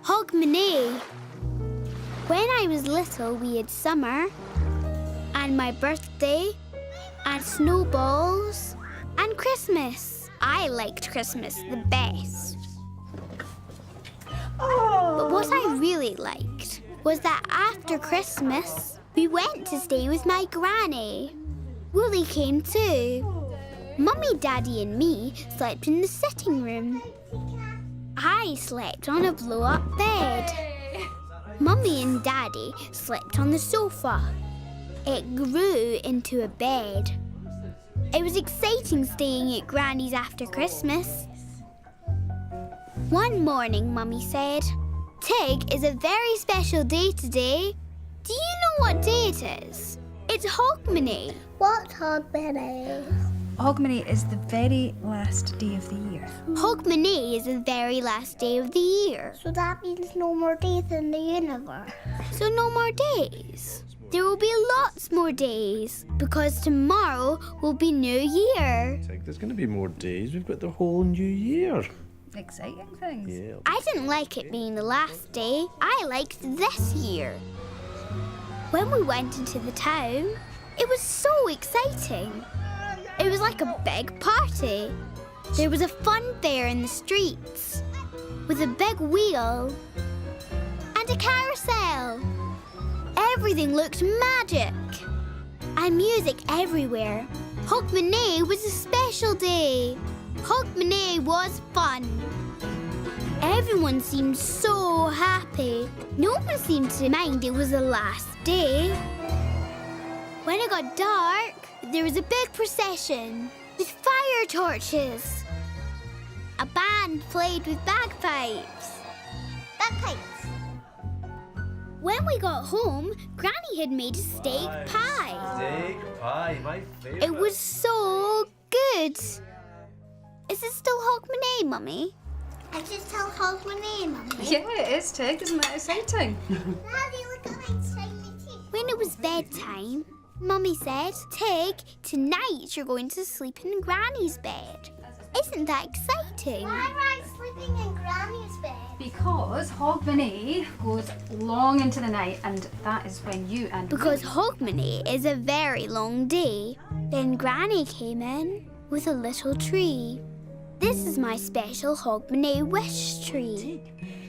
Hogmanay. When I was little, we had summer, and my birthday, and snowballs, and Christmas. I liked Christmas the best. But what I really liked was that after Christmas, we went to stay with my granny. Willie came too. Mummy, Daddy and me slept in the sitting room. I slept on a blow-up bed. Mummy and Daddy slept on the sofa. It grew into a bed. It was exciting staying at Granny's after Christmas. One morning, Mummy said, "Tig, is a very special day today. Do you know what day it is? It's Hogmanay." What's Hogmanay? Hogmanay is the very last day of the year. Hogmanay is the very last day of the year. So that means no more days in the universe. So no more days. There will be lots more days because tomorrow will be New Year. There's going to be more days. We've got the whole new year. Exciting things. Yeah. I didn't like it being the last day. I liked this year. When we went into the town, it was so exciting. It was like a big party. There was a fun fair in the streets with a big wheel and a carousel. Everything looked magic and music everywhere. Hogmanay was a special day. Hogmanay was fun. Everyone seemed so happy. No one seemed to mind it was the last day. When it got dark, there was a big procession with fire torches. A band played with bagpipes. Bagpipes. When we got home, Granny had made a steak pie. Steak pie, my favourite. It was so good. Is it still Hogmanay, Mummy? I just tell Hogmanay, Mummy. Yeah, it is, Tig. Isn't that exciting? Daddy, look at my shiny teeth. When it was bedtime, Mummy said, "Tig, tonight you're going to sleep in Granny's bed." Isn't that exciting? Why am I sleeping in Granny's bed? Because Hogmanay goes long into the night, and that is when you and Because Hogmanay is a very long day. Then Granny came in with a little tree. This is my special Hogmanay wish tree.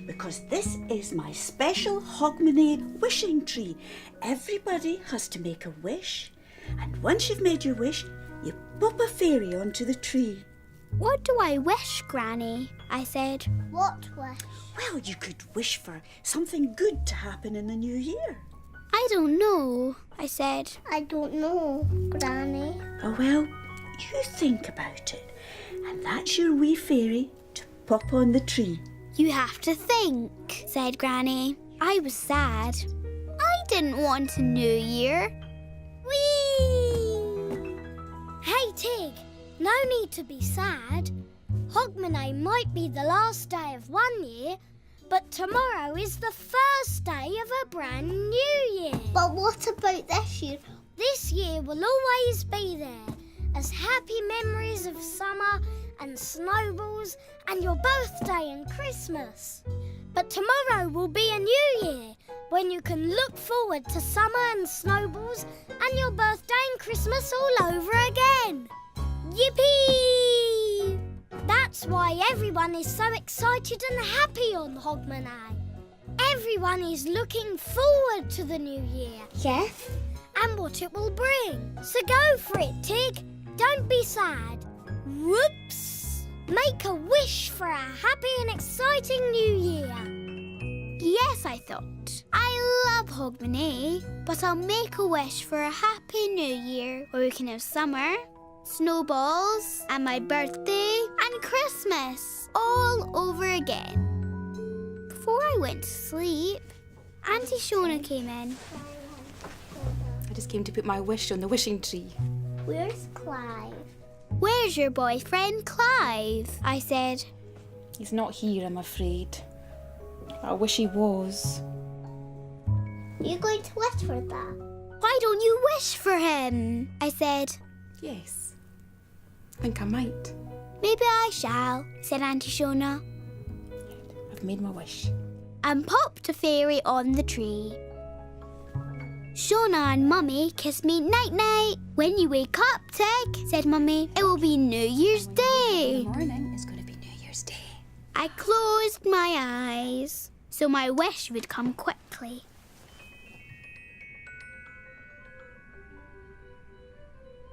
Because this is my special Hogmanay wishing tree. Everybody has to make a wish, and once you've made your wish, you pop a fairy onto the tree. What do I wish, Granny? I said. What wish? Well, you could wish for something good to happen in the new year. I don't know, I said. I don't know, Granny. Oh, well, you think about it, and that's your wee fairy to pop on the tree. You have to think, said Granny. I was sad. I didn't want a new year. Whee! Hey, Tig, no need to be sad. Hogmanay might be the last day of one year, but tomorrow is the first day of a brand new year. But what about this year? This year will always be there as happy memories of summer and snowballs and your birthday and Christmas. But tomorrow will be a new year when you can look forward to summer and snowballs and your birthday and Christmas all over again. Yippee! That's why everyone is so excited and happy on Hogmanay. Everyone is looking forward to the new year. Yes? And what it will bring. So go for it, Tig. Don't be sad. Whoops! Make a wish for a happy and exciting new year. Yes, I thought. I love Hogmanay, but I'll make a wish for a happy new year where we can have summer, snowballs, and my birthday and Christmas all over again. Before I went to sleep, Auntie Shona came in. I just came to put my wish on the wishing tree. Where's Clive? Where's your boyfriend, Clive? I said. He's not here, I'm afraid. I wish he was. You're going to wish for that? Why don't you wish for him? I said. Yes. I think I might. Maybe I shall, said Auntie Shona. I've made my wish. and popped a fairy on the tree. Shona and Mummy kissed me night-night. When you wake up, Tig, said Mummy, it will be New Year's Day. Morning is going to be New Year's Day. I closed my eyes so my wish would come quickly.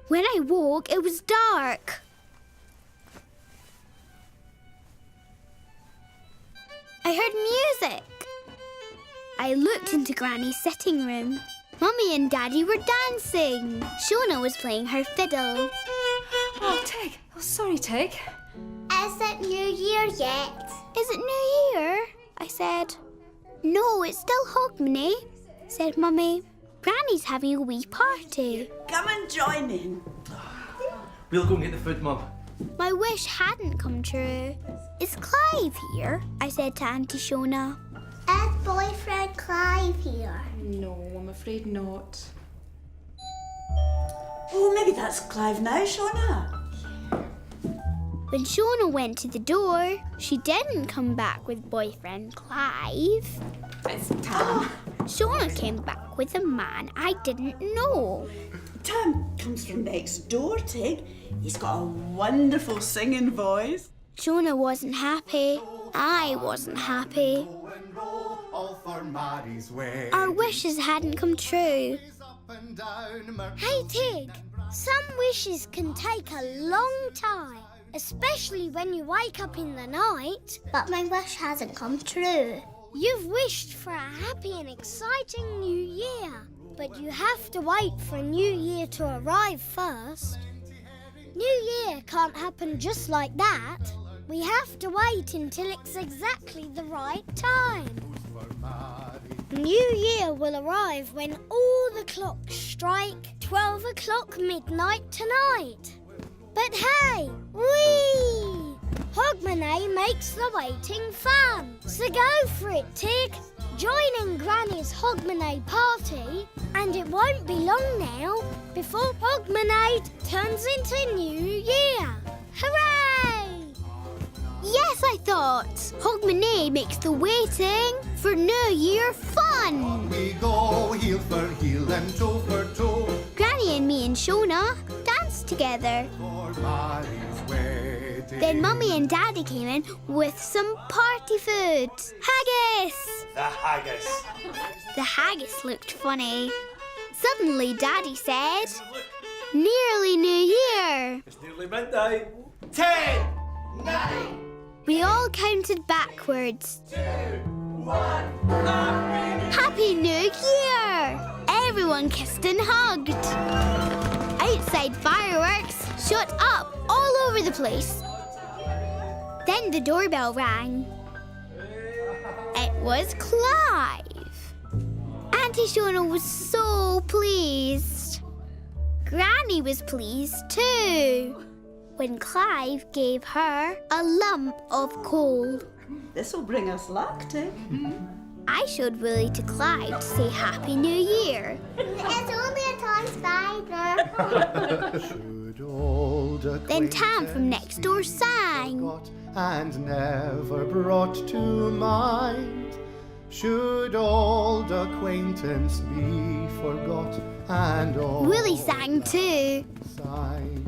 When I woke, it was dark. I heard music. I looked into Granny's sitting room. Mummy and Daddy were dancing. Shona was playing her fiddle. Oh, Tig. Oh, sorry, Tig. Is it New Year yet? Is it New Year? I said. No, it's still Hogmanay, said Mummy. Granny's having a wee party. Come and join in. We'll go and get the food, Mum. My wish hadn't come true. Is Clive here? I said to Auntie Shona. Is boyfriend Clive here? No, I'm afraid not. Oh, maybe that's Clive now, Shona. When Shona went to the door, she didn't come back with boyfriend Clive. It's Tam. Shona came back with a man I didn't know. Tam comes from next door, Tig. He's got a wonderful singing voice. Shona wasn't happy. I wasn't happy. Our wishes hadn't come true. Hey, Tig, some wishes can take a long time, especially when you wake up in the night. But my wish hasn't come true. You've wished for a happy and exciting new year, but you have to wait for a new year to arrive first. New Year can't happen just like that. We have to wait until it's exactly the right time. New Year will arrive when all the clocks strike 12 o'clock midnight tonight. But hey, whee! Hogmanay makes the waiting fun. So go for it, Tig. Join in Granny's Hogmanay party, and it won't be long now before Hogmanay turns into New Year. Hooray! Yes, I thought. Hogmanay makes the waiting for New Year fun. We go heel for heel and toe for toe. Granny and me and Shona danced together. For Mary's wedding. Then Mummy and Daddy came in with some party food. Haggis! The haggis. The haggis looked funny. Suddenly Daddy said, "Nearly New Year." It's nearly midnight. 10, 9, We all counted backwards. 2, 1. Happy New Year! Everyone kissed and hugged. Outside fireworks shot up all over the place. Then the doorbell rang. It was Clive. Auntie Shona was so pleased. Granny was pleased too when Clive gave her a lump of coal. This'll bring us luck, Tig. I showed Willie to Clive to say Happy New Year. It's only a toy spider. Should old Then Tam from next door sang. forgot and never brought to mind. Should old acquaintance be forgot and all Willie sang too. sign.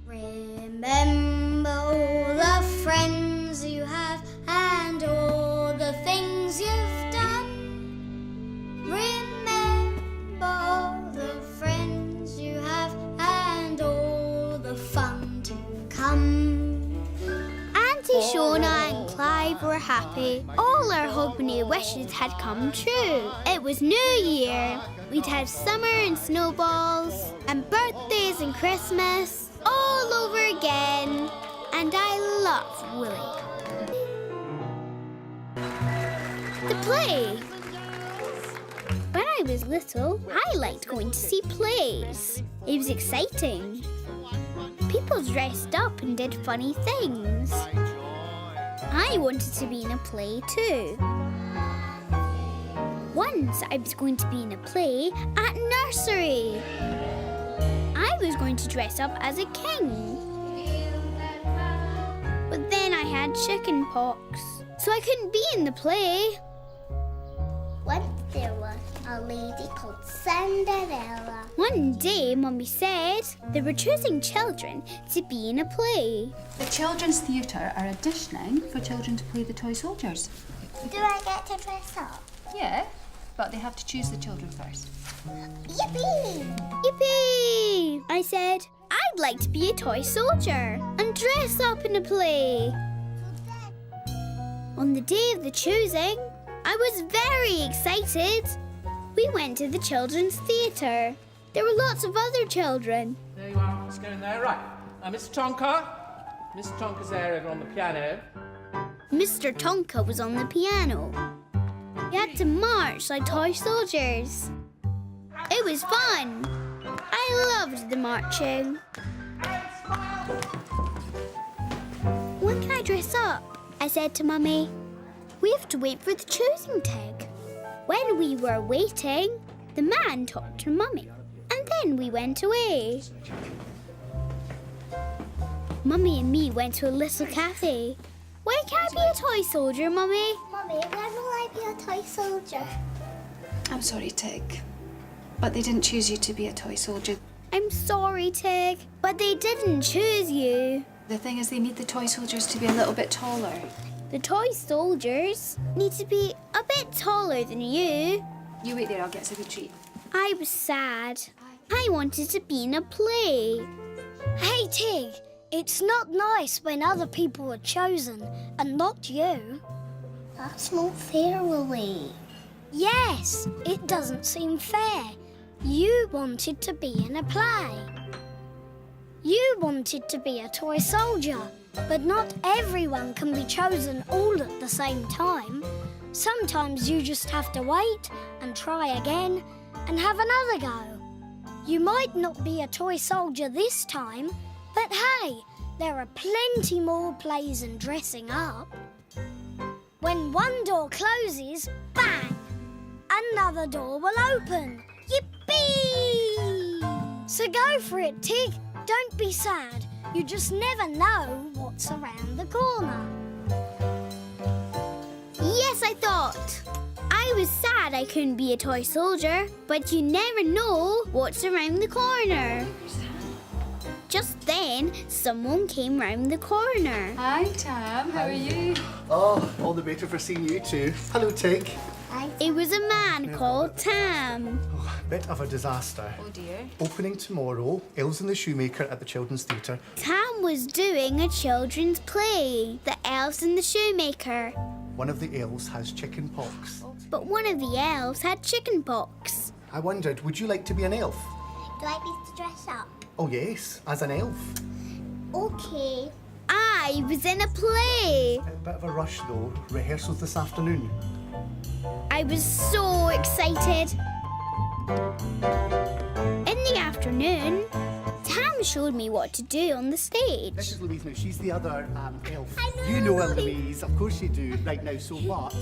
Remember all the friends you have and all the things you've done. Remember all the friends you have and all the fun to come. Auntie Shona and Clive were happy. All our Hogmanay wishes had come true. It was New Year. We'd have summer and snowballs and birthdays and Christmas all over again. And I love Willie. The play. When I was little, I liked going to see plays. It was exciting. People dressed up and did funny things. I wanted to be in a play too. Once I was going to be in a play at nursery. I was going to dress up as a king. But then I had chicken pox, so I couldn't be in the play. Once there was a lady called Cinderella. One day, Mummy said they were choosing children to be in a play. The Children's Theatre are auditioning for children to play the toy soldiers. Do I get to dress up? Yeah, but they have to choose the children first. Yippee! Yippee! I said, I'd like to be a toy soldier and dress up in a play. On the day of the choosing, I was very excited. We went to the Children's Theatre. There were lots of other children. There you are. Let's go in there. Right. Mr. Tonka. Mr. Tonka's there over on the piano. Mr. Tonka was on the piano. We had to march like toy soldiers. It was fun. I loved the marching. When can I dress up? I said to Mummy. We have to wait for the choosing tag. When we were waiting, the man talked to Mummy, and then we went away. Mummy and me went to a little cafe. When can I be a toy soldier, Mummy? Mummy, when will I be a toy soldier? I'm sorry, Tig, but they didn't choose you to be a toy soldier. I'm sorry, Tig, but they didn't choose you. The thing is, they need the toy soldiers to be a little bit taller. The toy soldiers need to be a bit taller than you. You wait there, I'll get us a good treat. I was sad. I wanted to be in a play. Hey, Tig, it's not nice when other people are chosen and not you. That's not fair, Lily. Yes, it doesn't seem fair. You wanted to be in a play. You wanted to be a toy soldier, but not everyone can be chosen all at the same time. Sometimes you just have to wait and try again and have another go. You might not be a toy soldier this time, but hey, there are plenty more plays and dressing up. When one door closes, bang! Another door will open. Yippee! So go for it, Tig. Don't be sad. You just never know what's around the corner. Yes, I thought. I was sad I couldn't be a toy soldier, but you never know what's around the corner. Just then, someone came round the corner. Hi, Tam. How are you? Oh, all the better for seeing you too. Hello, Tig. It was a man called Tam. Oh, bit of a disaster. Oh, dear. Opening tomorrow, Elves and the Shoemaker at the Children's Theatre. Tam was doing a children's play, The Elves and the Shoemaker. One of the elves has chicken pox. But one of the elves had chicken pox. I wondered, would you like to be an elf? Do I need to dress up? Oh yes, as an elf. Okay. I was in a play. A bit of a rush though. Rehearsals this afternoon. I was so excited. In the afternoon, Tam showed me what to do on the This stage. is Louise now. She's the other elf. I know You know her, Louise. Louise. Of course you do. Right now, so what?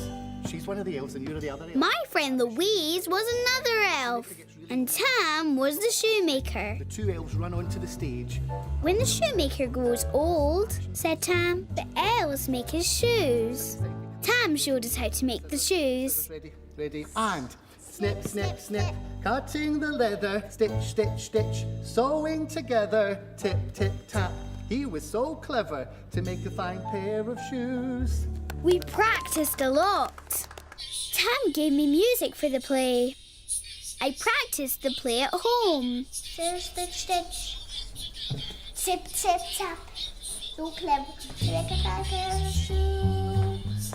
She's one of the elves and you're the other elf. My friend Louise was another elf, and Tam was the shoemaker. The two elves run onto the stage. When the shoemaker grows old, said Tam, the elves make his shoes. Tam showed us how to make the shoes. Ready, ready, and snip, snip, snip. Cutting the leather, stitch, stitch, stitch. Sewing together, tip, tip, tap. He was so clever to make a fine pair of shoes. We practiced a lot. Tam gave me music for the play. I practiced the play at home. Stitch, stitch, stitch. Tip, tip, tap. So clever to make a fine pair of shoes.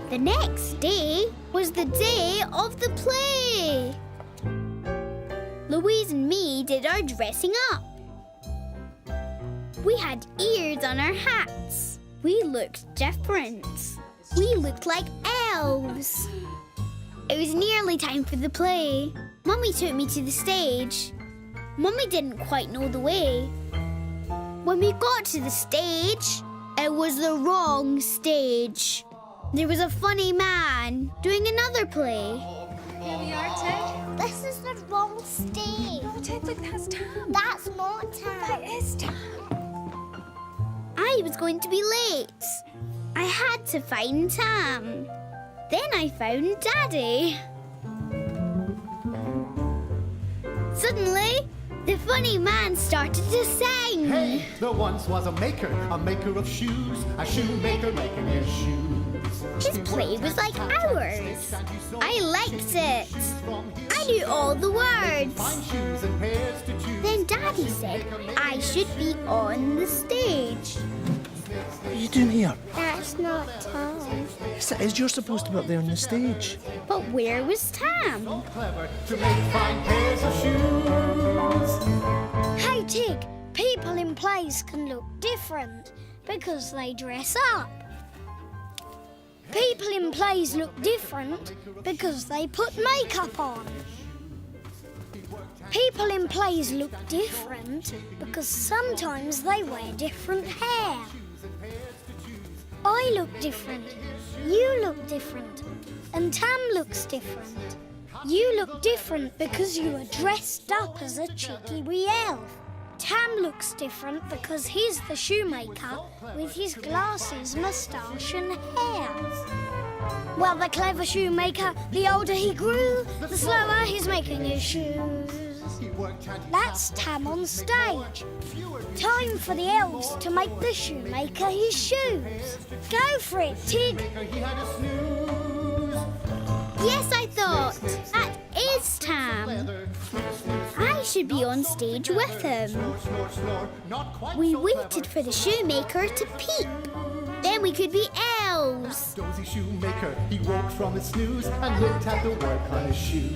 The next day was the day of the play. Louise and me did our dressing up. We had ears on our hats. We looked different. We looked like elves. It was nearly time for the play. Mummy took me to the stage. Mummy didn't quite know the way. When we got to the stage, it was the wrong stage. There was a funny man doing another play. Here we are, Tig. This is the wrong stage. Oh, Tig, look, that's Tam. That's not Tam. That is Tam. I was going to be late. I had to find Tam. Then I found Daddy. Suddenly, the funny man started to sing. Hey, there once was a maker of shoes, a shoemaker making his shoes. His play was like ours. I liked it. I knew all the words. Fine shoes and pairs to choose. Then Daddy said I should be on the stage. What are you doing here? That's not Tam. Yes, it is. You're supposed to be up there on the stage. But where was Tam? Clever to make fine pairs of shoes. Hey, Tig, people in plays can look different because they dress up. People in plays look different because they put makeup on. People in plays look different because sometimes they wear different hair. I look different, you look different, and Tam looks different. You look different because you are dressed up as a cheeky wee elf. Tam looks different because he's the shoemaker with his glasses, moustache and hair. Well, the clever shoemaker, the older he grew, the slower he's making his shoes. That's Tam on stage. Time for the elves to make the shoemaker his shoes. Go for it, Tig. Yes, I thought. That is Tam. I should be on stage with him. We waited for the shoemaker to peep. Then we could be elves. Dozy shoemaker, he woke from his snooze and looked at the work on his shoes.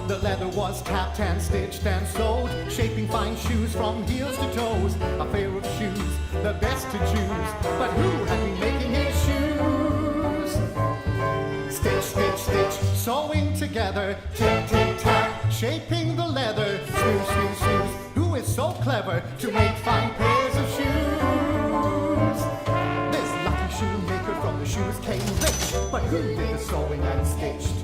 The leather was tapped and stitched and sewed, shaping fine shoes from heels to toes. A pair of shoes, the best to choose. But who had been making his shoes? Stitch, stitch, stitch, sewing together. Tick, tick, tack, shaping the leather. Snooze, snooze, snooze. Who is so clever to make fine pairs of shoes? Shoemaker from the shoes came rich, but who did the sewing and stitched?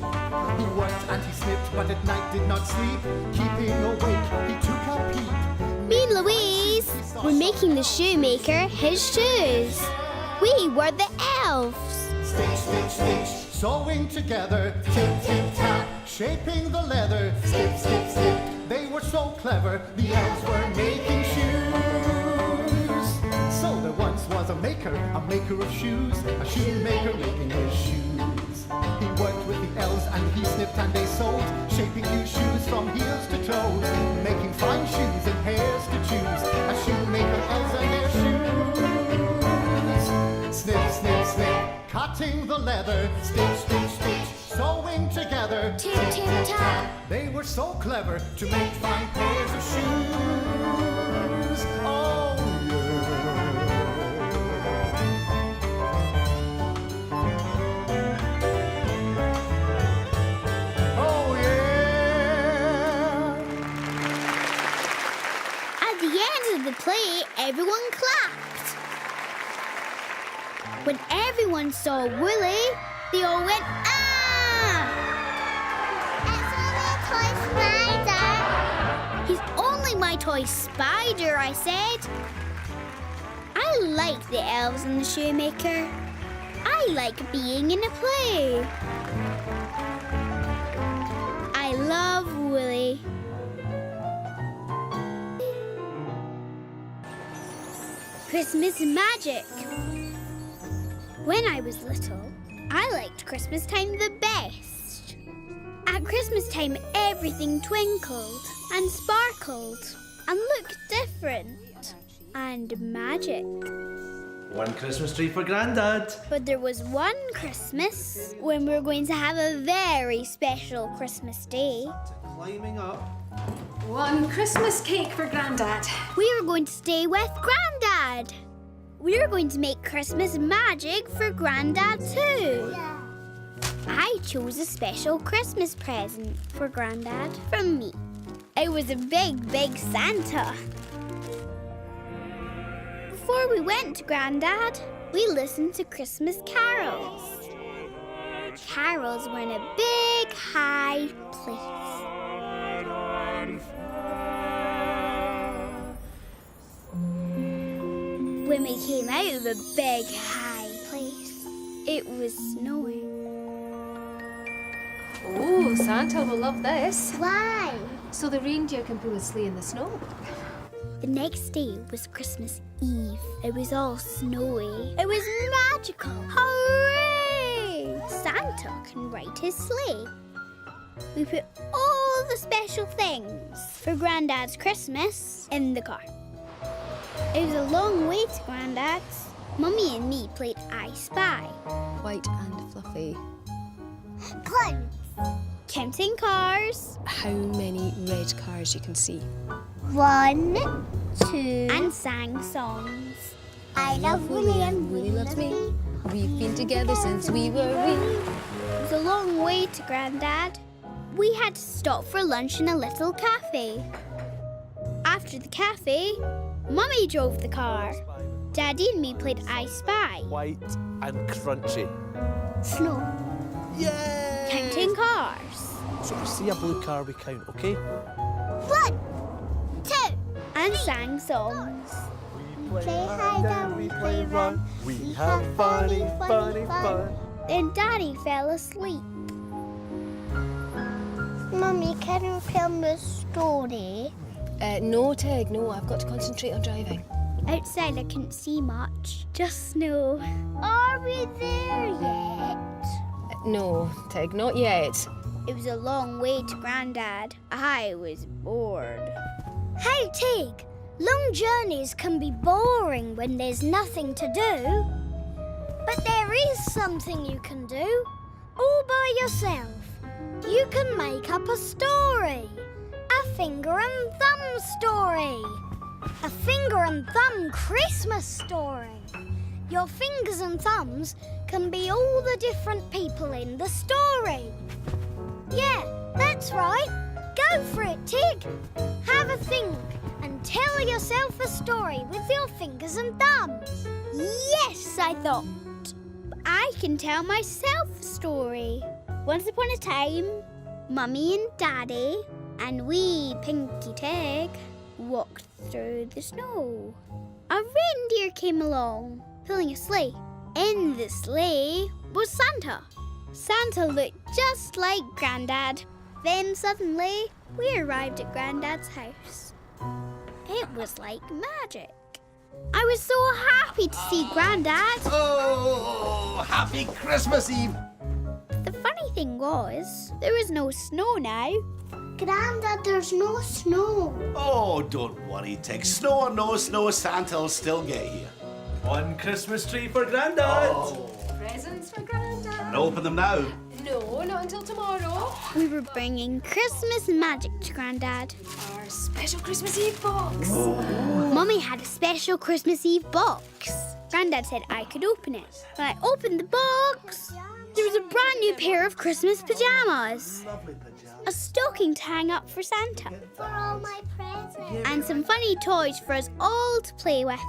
He worked and he snipped, but at night did not sleep. Keeping awake, he took a peep. Me and Louise were making the shoemaker his shoes. We were the elves. Stitch, stitch, stitch, sewing together. Tip, tip, tap, shaping the leather. Snip, snip, snip, they were so clever. The elves were making shoes. So there once was a maker of shoes, a shoemaker making his shoes. He worked with the elves and he snipped and they sewed, shaping new shoes from heels to toes, making fine shoes and pairs to choose. A shoemaker elves and their shoes. Snip, snip, snip, cutting the leather. Stitch, stitch, stitch, sewing together. Tip, tip, tap. They were so clever to make fine pairs of shoes. Oh, The play, everyone clapped. When everyone saw Wooly, they all went, ah! It's only a toy spider. He's only my toy spider, I said. I like the elves and the shoemaker. I like being in a play. I love Wooly. Christmas magic. When I was little, I liked Christmas time the best. At Christmas time, everything twinkled and sparkled and looked different and magic. One Christmas tree for Grandad. But there was one Christmas when we were going to have a very special Christmas day. Climbing up. One Christmas cake for Grandad. We were going to stay with Grandad. We were going to make Christmas magic for Grandad too. I chose a special Christmas present for Grandad from me. It was a big, big Santa. Before we went to Grandad, we listened to Christmas carols. Carols were in a big, high place. When we came out of a big, high place, It was snowing. Oh, Santa will love this. Why? So the reindeer can pull a sleigh in the snow. The next day was Christmas Eve. It was all snowy. It was magical. Hooray! Santa can ride his sleigh. We put all the special things for Grandad's Christmas in the car. It was a long way to Grandad's. Mummy and me played I Spy. White and fluffy. Clowns. Counting cars. How many red cars you can see? 1, 2. And sang songs. I love Willie and Willie loves me. We've been together since we were wee. It was a long way to Grandad. We had to stop for lunch in a little cafe. After the cafe, Mummy drove the car. Daddy and me played I Spy. White and crunchy. Snow. Yay! Counting cars. So if we see a blue car, we count, okay? 1, 2. And sang songs. Play hide and we play run. We have funny fun. Then Daddy fell asleep. Mummy, can you tell me a story? No, Tig, no, I've got to concentrate on driving. Outside I couldn't see much, just snow. Are we there yet? No, Tig, not yet. It was a long way to Grandad. I was bored. Hey, Tig. Long journeys can be boring when there's nothing to do. But there is something you can do, all by yourself. You can make up a story. A finger and thumb story. A finger and thumb Christmas story. Your fingers and thumbs can be all the different people in the story. Yeah, that's right. Go for it, Tig. Have a think and tell yourself a story with your fingers and thumbs. Yes, I thought. I can tell myself a story. Once upon a time, Mummy and Daddy and wee Pinky Tig walked through the snow. A reindeer came along, pulling a sleigh. In the sleigh was Santa. Santa looked just like Grandad. Then suddenly, we arrived at Grandad's house. It was like magic. I was so happy to see Grandad. Oh, happy Christmas Eve! The funny thing was, there was no snow now. Grandad, there's no snow. Oh, don't worry, Tig. Snow or no snow, Santa'll still get here. One Christmas tree for Grandad. Presents for Grandad. And open them now. No, not until tomorrow. We were bringing Christmas magic to Grandad. Our special Christmas Eve box. Mummy had a special Christmas Eve box. Grandad said I could open it. When I opened the box, there was a brand new pair of Christmas pajamas. A stocking to hang up for Santa. For all my presents. And some funny toys for us all to play with.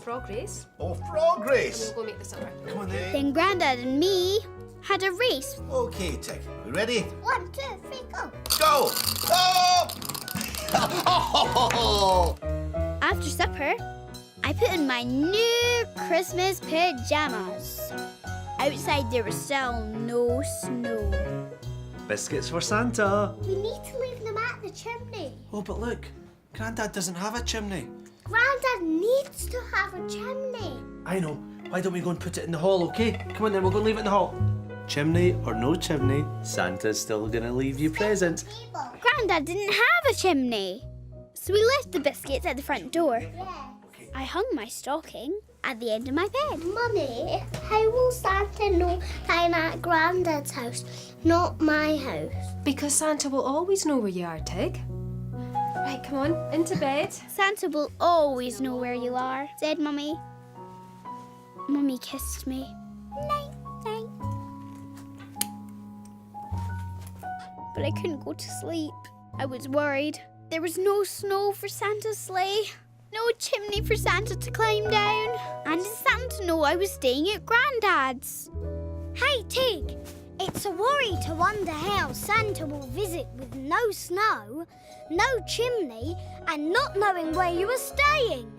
Frog race. Oh, frog race. We'll go make the supper. Come on then. Then Grandad and me had a race. Okay, Tig. We ready? 1, 2, 3, go. Go! Oh! After supper, I put on my new Christmas pajamas. Outside there was still no snow. Biscuits for Santa. We need to leave them at the chimney. Oh, but look, Grandad doesn't have a chimney. Grandad needs to have a chimney. I know. Why don't we go and put it in the hall, okay? Come on then, we'll go and leave it in the hall. Chimney or no chimney, Santa's still gonna leave you presents. Grandad didn't have a chimney. So we left the biscuits at the front door. I hung my stocking at the end of my bed. Mummy, how will Santa know that I'm at Grandad's house, not my house? Because Santa will always know where you are, Tig. Right, come on, into bed. Santa will always know where you are, said Mummy. Mummy kissed me. Night, night. But I couldn't go to sleep. I was worried. There was no snow for Santa's sleigh. No chimney for Santa to climb down. And did Santa know I was staying at Grandad's? Hey, Tig, it's a worry to wonder how Santa will visit with no snow, no chimney, and not knowing where you are staying.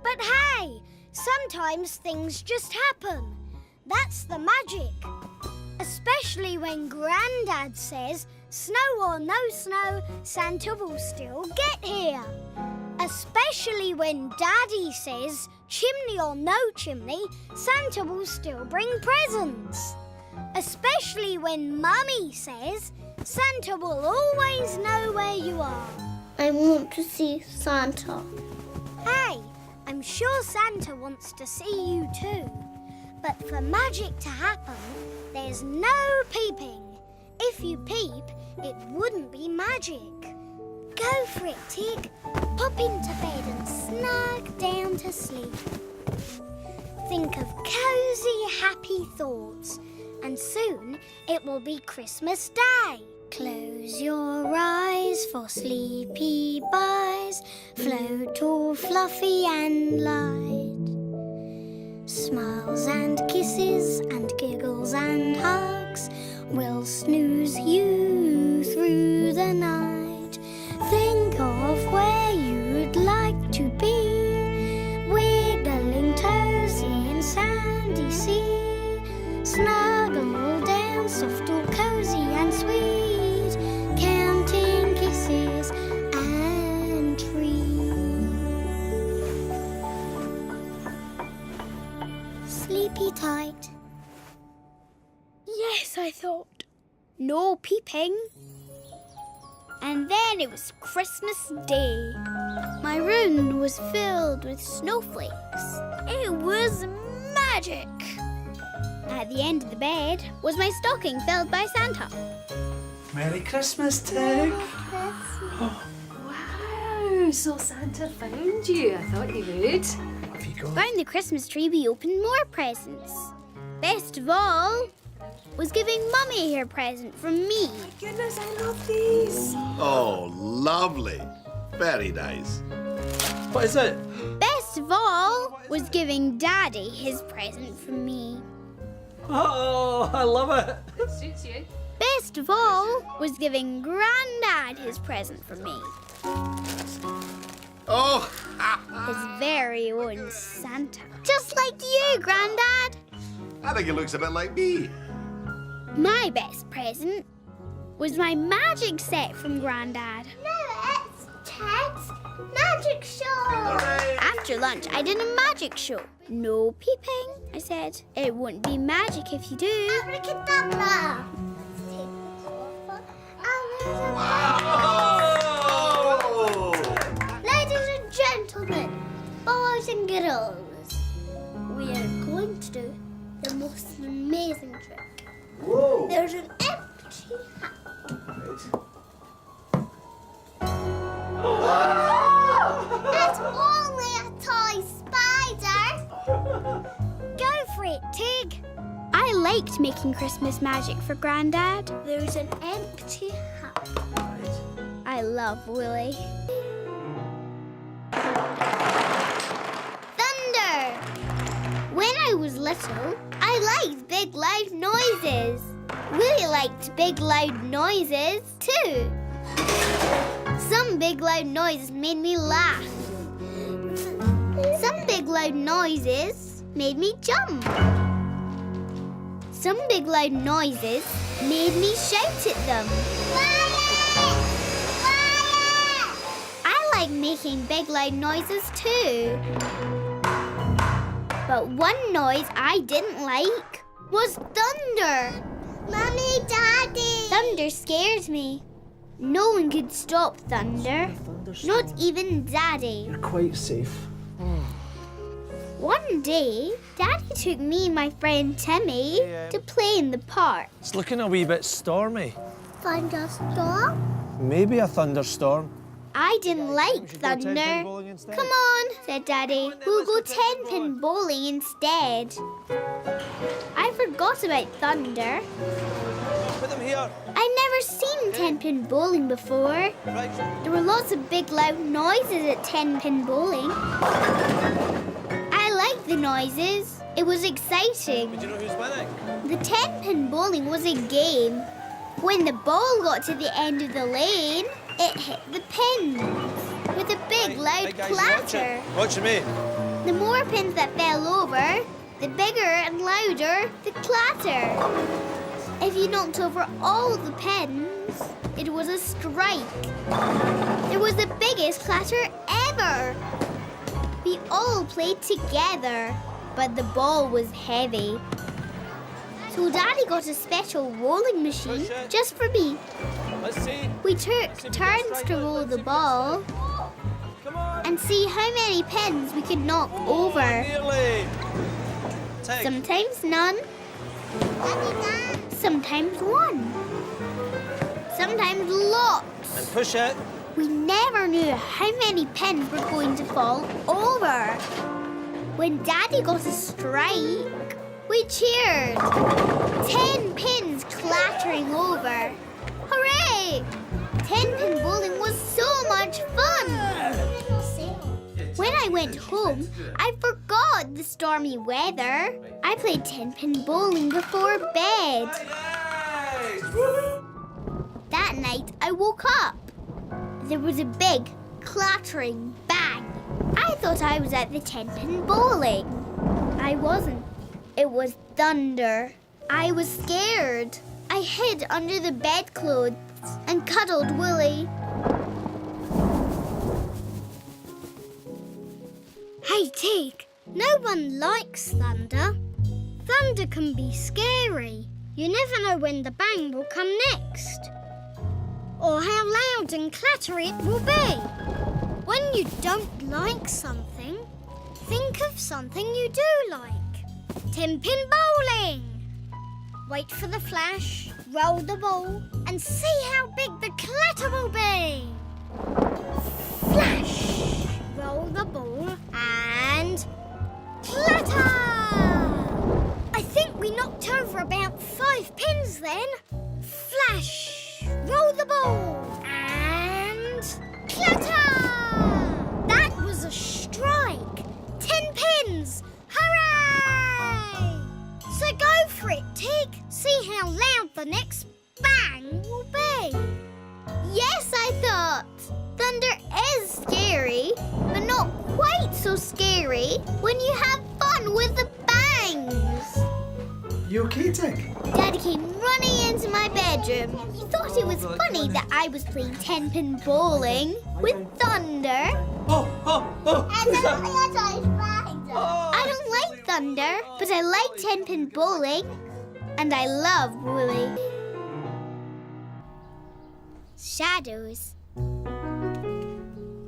But hey, sometimes things just happen. That's the magic. Especially when Grandad says, snow or no snow, Santa will still get here. Especially when Daddy says, chimney or no chimney, Santa will still bring presents. Especially when Mummy says, Santa will always know where you are. I want to see Santa. Hey, I'm sure Santa wants to see you too. But for magic to happen, there's no peeping. If you peep, it wouldn't be magic. Go for it, Tig. Pop into bed and snug down to sleep. Think of cosy, happy thoughts, and soon it will be Christmas Day. Close your eyes for sleepy bys, float all fluffy and light. Smiles and kisses and giggles and hugs will snooze you through the night. Think of where you'd like to be, wiggling toes in sandy sea. Snuggle down, soft or cozy and sweet, counting kisses and trees. Sleepy tight. Yes, I thought. No peeping. And then it was Christmas Day. My room was filled with snowflakes. It was magic. At the end of the bed was my stocking filled by Santa. Merry Christmas, Tig. Wow, so Santa found you. I thought he would. What have you got? Round the Christmas tree we opened more presents. Best of all was giving Mummy her present from me. Goodness, I love these. Oh, lovely. Very nice. What is it? Best of all was giving Daddy his present from me. Oh, I love it. It suits you. Best of all was giving Grandad his present from me. Oh, His very own Santa. Just like you, Grandad. I think it looks a bit like me. My best present was my magic set from Grandad. No, it's Ted's magic show. After lunch, I did a magic show. No peeping, I said. It wouldn't be magic if you do. Abracadabra. Wow! Ladies and gentlemen, boys and girls, we are going to do the most amazing trick. Whoa! There's an empty hat. It's only a toy spider. Go for it, Tig. I liked making Christmas magic for Grandad. There's an empty hat. I love Willie. Thunder! When I was little, I liked big loud noises. Willie liked big loud noises too. Some big loud noises made me laugh. Some big loud noises made me jump. Some big loud noises made me shout at them. I like making big loud noises too. But one noise I didn't like was thunder. Mummy, Daddy. Thunder scares me. No one could stop thunder. Not even Daddy. You're quite safe. One day, Daddy took me and my friend Timmy to play in the park. It's looking a wee bit stormy. Thunderstorm. Maybe a thunderstorm. I didn't like should go 10-pin thunder. bowling instead. Come on, said Daddy. We'll go 10-pin bowling instead. I forgot about thunder. Put them here. I'd never seen 10-pin bowling before. Right. There were lots of big loud noises at 10-pin bowling. I liked the noises. It was exciting. Do you know who's winning? The 10-pin bowling was a game. When the ball got to the end of the lane, it hit the pins with a big loud Hey guys, clatter. watching me. The more pins that fell over, the bigger and louder the clatter. If you knocked over all the pins, it was a strike. It was the biggest clatter ever. We all played together, but the ball was heavy. So Daddy got a special rolling machine just for me. Let's see. We took turns to roll the ball and see how many pins we could knock over. Nearly. Take. Sometimes none. Sometimes one. Sometimes lots. And push it. We never knew how many pins were going to fall over. When Daddy got a strike, we cheered. 10 pins clattering over. Hooray! 10-pin bowling was so much fun. When I went home, I forgot the stormy weather. I played 10-pin bowling before bed. That night, I woke up. There was a big, clattering bang. I thought I was at the 10-pin bowling. I wasn't. It was thunder. I was scared. I hid under the bedclothes and cuddled Willie. Hey, Tig, no one likes thunder. Thunder can be scary. You never know when the bang will come next, or how loud and clattery it will be. When you don't like something, think of something you do like. 10-pin bowling. Wait for the flash, roll the ball, and see how big the clatter will be. Flash! Roll the ball and clatter! I think we knocked over about 5 pins then. Flash! Roll the ball and clatter! That was a strike. 10 pins! Hooray! So go for it, Tig. See how loud the next bang will be. Yes, I thought. Thunder is scary, but not quite so scary when you have fun with the bangs. You okay, Tig? Daddy came running into my bedroom. He thought it was funny that I was playing 10-pin bowling with thunder. Who's that? I don't like thunder, but I like 10-pin bowling, and I love Willie. Shadows.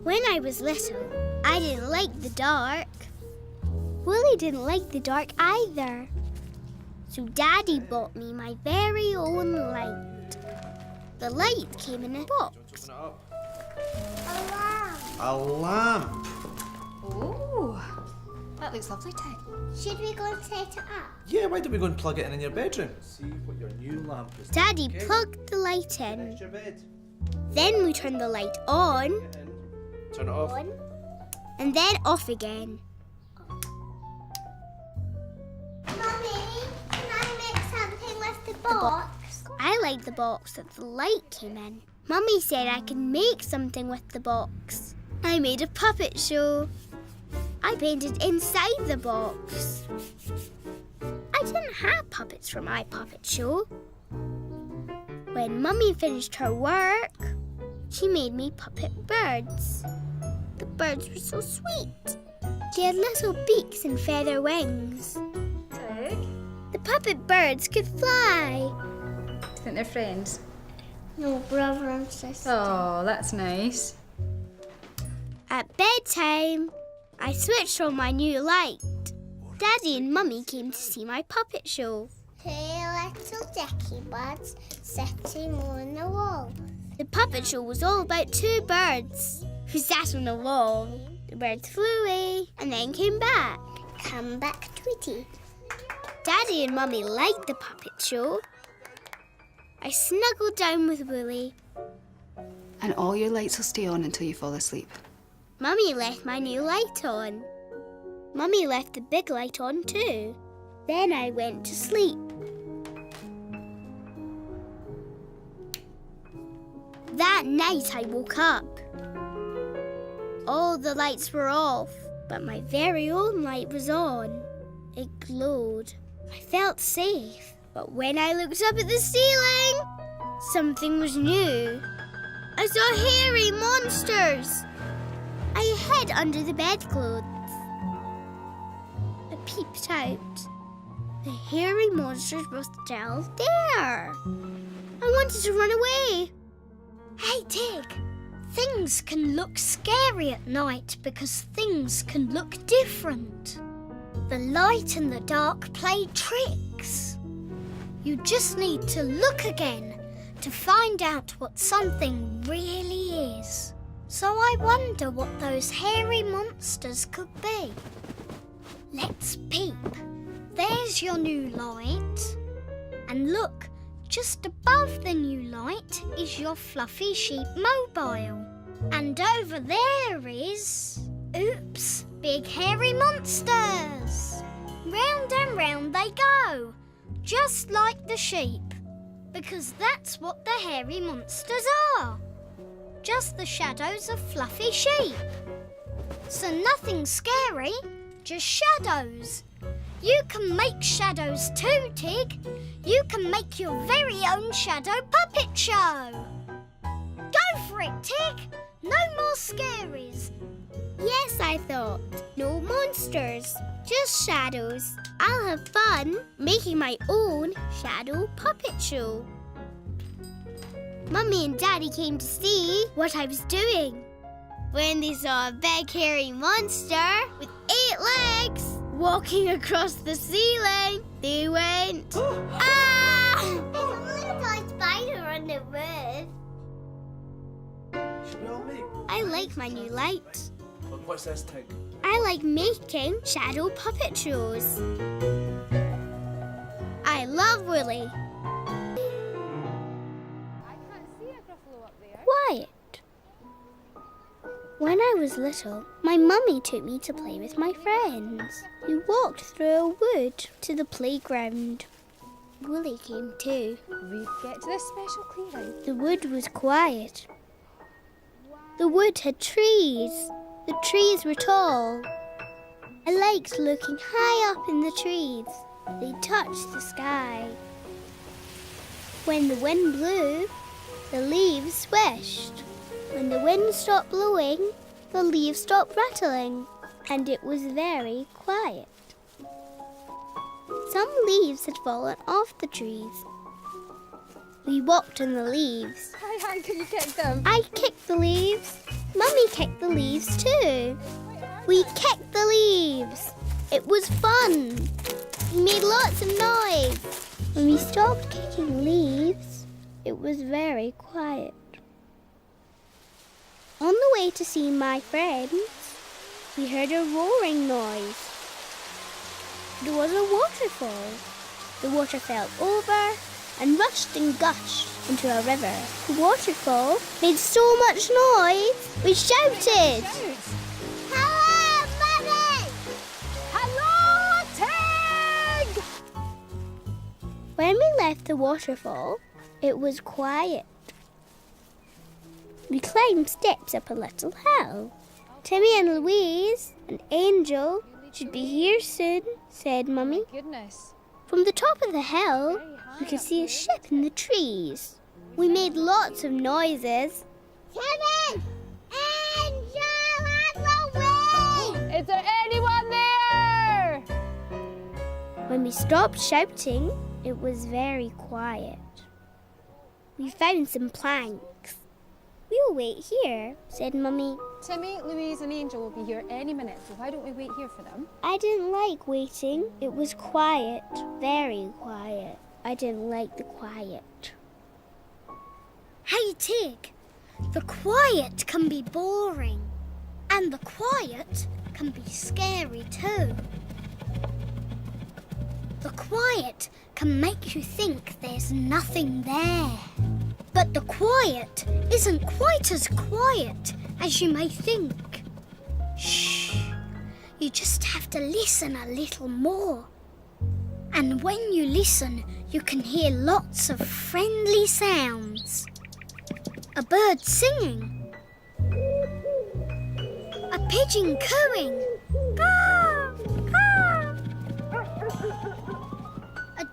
When I was little, I didn't like the dark. Willie didn't like the dark either. So Daddy bought me my very own light. The light came in a box. A lamp. Oh, that looks lovely, Tig. Should we go and set it up? Yeah, why don't we go and plug it in your bedroom? See what your new lamp is. Daddy plugged the light in. Next your bed. Then we turned the light on, Turn it off. and then off again. Mummy, can I make something with the box? I like the box that the light came in. Mummy said I could make something with the box. I made a puppet show. I painted inside the box. I didn't have puppets for my puppet show. When Mummy finished her work, she made me puppet birds. The birds were so sweet. They had little beaks and feather wings. Tig, The puppet birds could fly. do you think they're friends? No, brother and sister. Oh, that's nice. At bedtime, I switched on my new light. Daddy and Mummy came to see my puppet show. 2 little dicky birds sitting on the wall. The puppet show was all about 2 birds who sat on a wall. The birds flew away and then came back. Come back, Tweety. Daddy and Mummy liked the puppet show. I snuggled down with Willie. And all your lights will stay on until you fall asleep. Mummy left my new light on. Mummy left the big light on too. Then I went to sleep. That night I woke up. All the lights were off, but my very own light was on. It glowed. I felt safe. But when I looked up at the ceiling, something was new. I saw hairy monsters. I hid under the bedclothes. I peeped out. The hairy monsters were still there. I wanted to run away. Hey, Tig. Things can look scary at night because things can look different. The light and the dark play tricks. You just need to look again to find out what something really is. So I wonder what those hairy monsters could be. Let's peep. There's your new light. And look, just above the new light is your fluffy sheep mobile. And over there is... Oops, big hairy monsters. Round and round they go, just like the sheep. Because that's what the hairy monsters are. Just the shadows of fluffy sheep. So nothing scary, just shadows. You can make shadows too, Tig. You can make your very own shadow puppet show. Go for it, Tig. No more scaries. Yes, I thought. No monsters, just shadows. I'll have fun making my own shadow puppet show. Mummy and Daddy came to see what I was doing. When they saw a big hairy monster with 8 legs walking across the ceiling, they went, ah! There's a little spider on the roof. Should we all make? I like my new light. What's this, Tig? I like making shadow puppet shows. I love Willy. Quiet. When I was little, my mummy took me to play with my friends. We walked through a wood to the playground. Willy came too. We get to this special clearing. The wood was quiet. The wood had trees. The trees were tall. I liked looking high up in the trees. They touched the sky. When the wind blew, the leaves swished. When the wind stopped blowing, the leaves stopped rattling, and it was very quiet. Some leaves had fallen off the trees. We walked on the leaves. Hi, can you kick them? I kicked the leaves. Mummy kicked the leaves too. We kicked the leaves. It was fun. We made lots of noise. When we stopped kicking leaves, it was very quiet. On the way to see my friends, we heard a roaring noise. It was a waterfall. The water fell over and rushed and gushed into a river. The waterfall made so much noise, we shouted. Hello, Mummy! Hello, Tig! When we left the waterfall, it was quiet. We climbed steps up a little hill. Timmy and Louise and Angel should be here soon, said Mummy. Goodness. From the top of the hill, we could see a ship in the trees. We made lots of noises. Timmy! Angel and Louise! Is there anyone there? When we stopped shouting, it was very quiet. We found some planks. We'll wait here, said Mummy. Timmy, Louise and Angel will be here any minute, so why don't we wait here for them? I didn't like waiting. It was quiet, very quiet. I didn't like the quiet. Hey, Tig, the quiet can be boring, and the quiet can be scary too. The quiet can make you think there's nothing there. But the quiet isn't quite as quiet as you may think. Shh, you just have to listen a little more. And when you listen, you can hear lots of friendly sounds. A bird singing. A pigeon cooing. Caw, caw.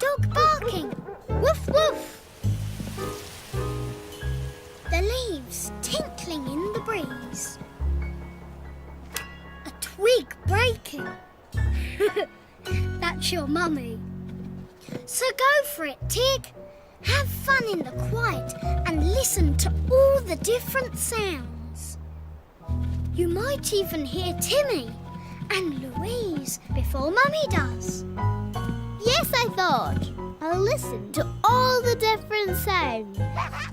dog barking. Woof woof. The leaves tinkling in the breeze. A twig breaking. That's your mummy. So go for it, Tig. Have fun in the quiet and listen to all the different sounds. You might even hear Timmy and Louise before Mummy does. Yes, I thought. I'll listen to all the different sounds.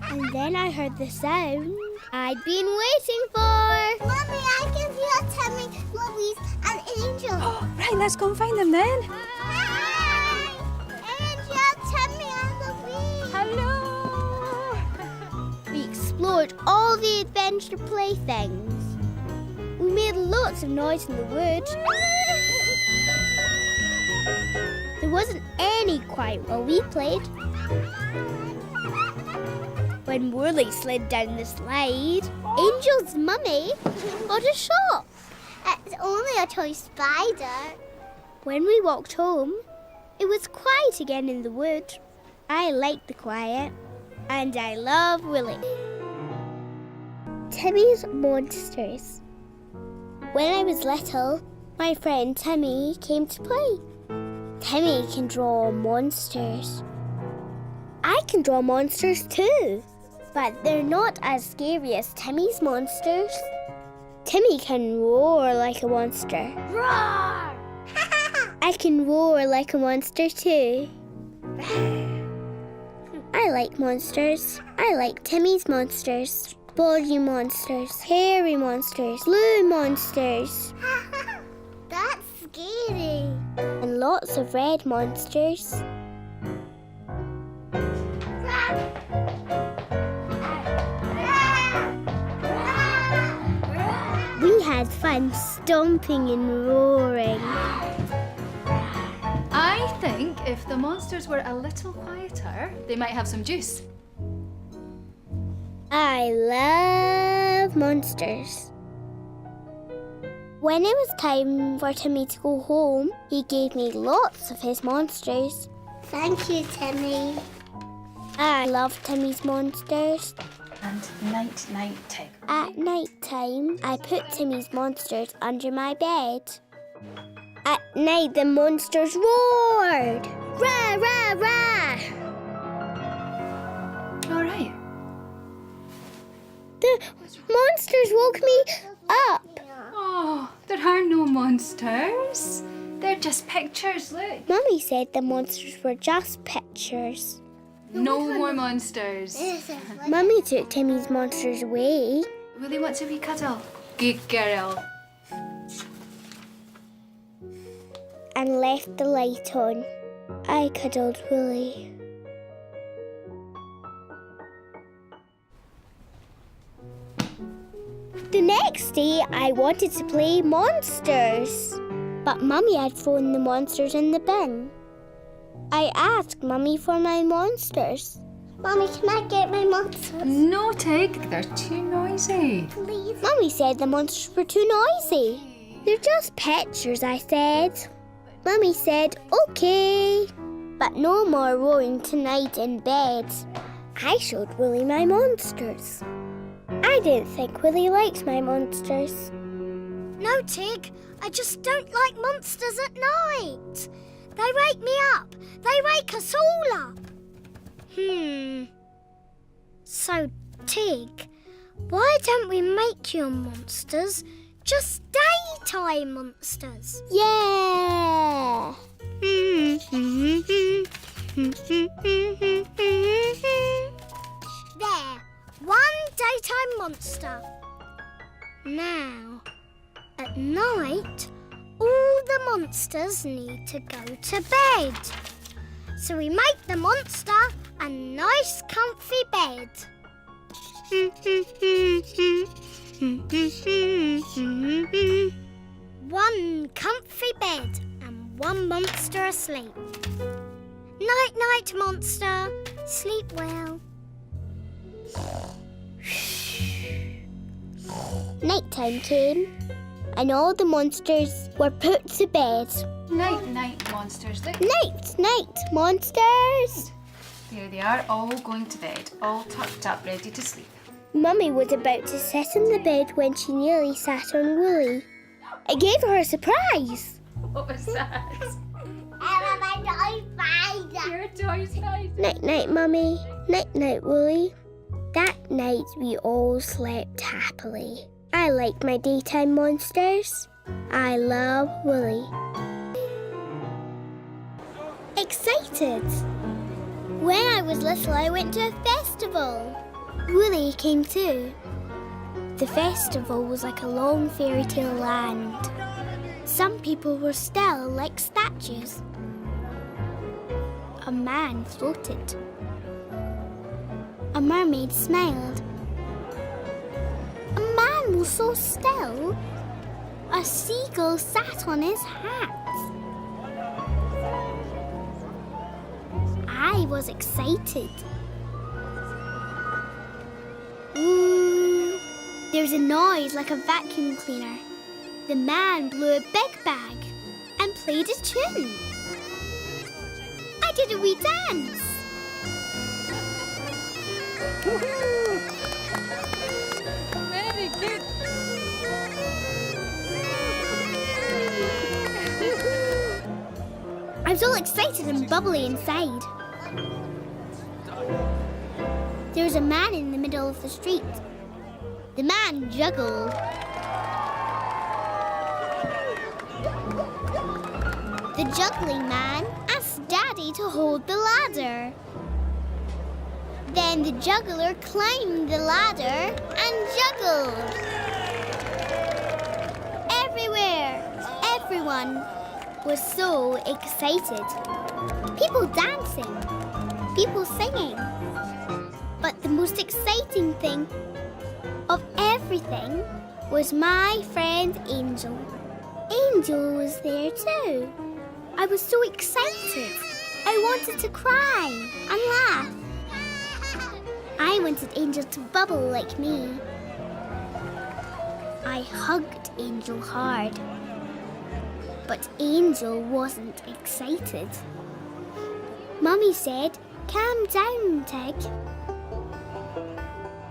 And then I heard the sound I'd been waiting for. Mummy, I can hear Timmy, Louise and Angel. Oh, right, let's go and find them then. Hi! Angel, Timmy and Louise. Hello! We explored all the adventure playthings. We made lots of noise in the woods. There wasn't any quiet while we played. When Woolly slid down the slide, Angel's mummy got a shock. It's only a toy spider. When we walked home, it was quiet again in the wood. I like the quiet, and I love Woolly. Timmy's monsters. When I was little, my friend Timmy came to play. Timmy can draw monsters. I can draw monsters too, but they're not as scary as Timmy's monsters. Timmy can roar like a monster. Roar! I can roar like a monster too. I like monsters. I like Timmy's monsters. Body monsters, hairy monsters, blue monsters, That's scary. and lots of red monsters. We had fun stomping and roaring. I think if the monsters were a little quieter, they might have some juice. I love monsters. When it was time for Timmy to go home, he gave me lots of his monsters. Thank you, Timmy. I love Timmy's monsters. And night, night, Tig. At night time, I put Timmy's monsters under my bed. At night, the monsters roared. Rah, rah, rah. All right. The monsters woke me up. Oh, there are no monsters. They're just pictures, look. Mummy said the monsters were just pictures. No more monsters. Mummy took Timmy's monsters away. Willie wants a wee cuddle. Good girl. And left the light on. I cuddled Willie. The next day, I wanted to play monsters. But Mummy had thrown the monsters in the bin. I asked Mummy for my monsters. Mummy, can I get my monsters? No, Tig, they're too noisy. Please. Mummy said the monsters were too noisy. They're just pictures, I said. Mummy said, okay. But no more roaring tonight in bed. I showed Willie my monsters. I didn't think Willie liked my monsters. No, Tig. I just don't like monsters at night. They wake me up. They wake us all up. So, Tig, why don't we make your monsters just daytime monsters? Yeah! There, one daytime monster. Now, at night, all the monsters need to go to bed. So we make the monster a nice comfy bed. One comfy bed and one monster asleep. Night, night, monster. Sleep well. Nighttime came. and all the monsters were put to bed. Night, night, monsters. Look. Night, night, monsters! There they are, all going to bed, all tucked up, ready to sleep. Mummy was about to sit in the bed when she nearly sat on Woolly. It gave her a surprise. What was that? Your toy spider. Night, night, Mummy. Night, night, Woolly. That night we all slept happily. I like my daytime monsters. I love Woolly. Excited. When I was little, I went to a festival. Woolly came too. The festival was like a long fairy tale land. Some people were still like statues. A man floated. A mermaid smiled. A man was so still. A seagull sat on his hat. I was excited. Ooh, there's a noise like a vacuum cleaner. The man blew a big bag and played a tune. I did a wee dance. Very good. I was all excited and bubbly inside. There was a man in the middle of the street. The man juggled. The juggling man asked Daddy to hold the ladder. Then the juggler climbed the ladder and juggled. Everywhere, everyone was so excited. People dancing, people singing. But the most exciting thing of everything was my friend Angel. Angel was there too. I was so excited. I wanted to cry and laugh. I wanted Angel to bubble like me. I hugged Angel hard. But Angel wasn't excited. Mummy said, "Calm down, Tig."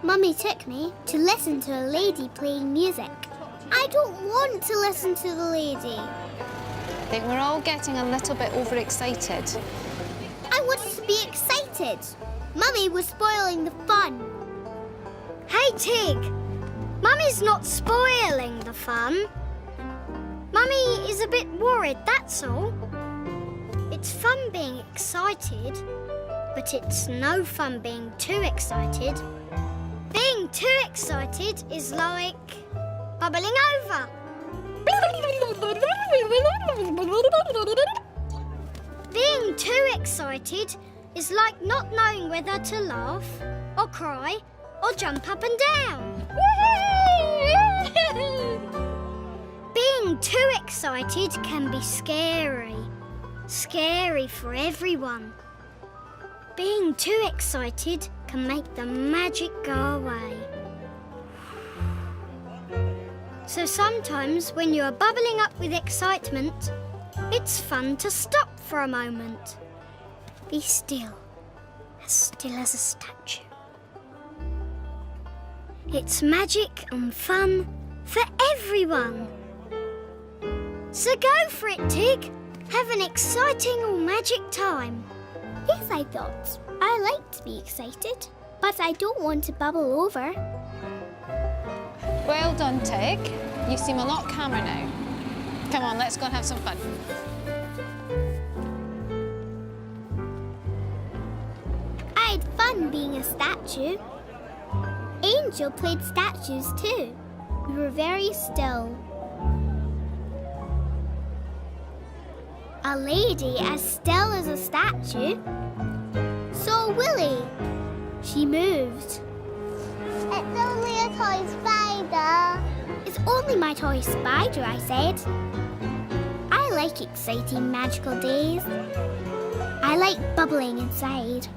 Mummy took me to listen to a lady playing music. I don't want to listen to the lady. I think we're all getting a little bit overexcited. I wanted to be excited. Mummy was spoiling the fun. Hey, Tig. Mummy's not spoiling the fun. Mummy is a bit worried, that's all. It's fun being excited, but it's no fun being too excited. Being too excited is like bubbling over. Being too excited is like not knowing whether to laugh or cry or jump up and down. Being too excited can be scary. Scary for everyone. Being too excited can make the magic go away. So sometimes when you are bubbling up with excitement, it's fun to stop for a moment. Be still as a statue. It's magic and fun for everyone. So go for it, Tig. Have an exciting or magic time. Yes, I thought. I like to be excited, but I don't want to bubble over. Well done, Tig. You seem a lot calmer now. Come on, let's go and have some fun. I had fun being a statue. Angel played statues too. We were very still. A lady as still as a statue saw Willy. She moved. It's only a toy spider. It's only my toy spider, I said. I like exciting magical days. I like bubbling inside.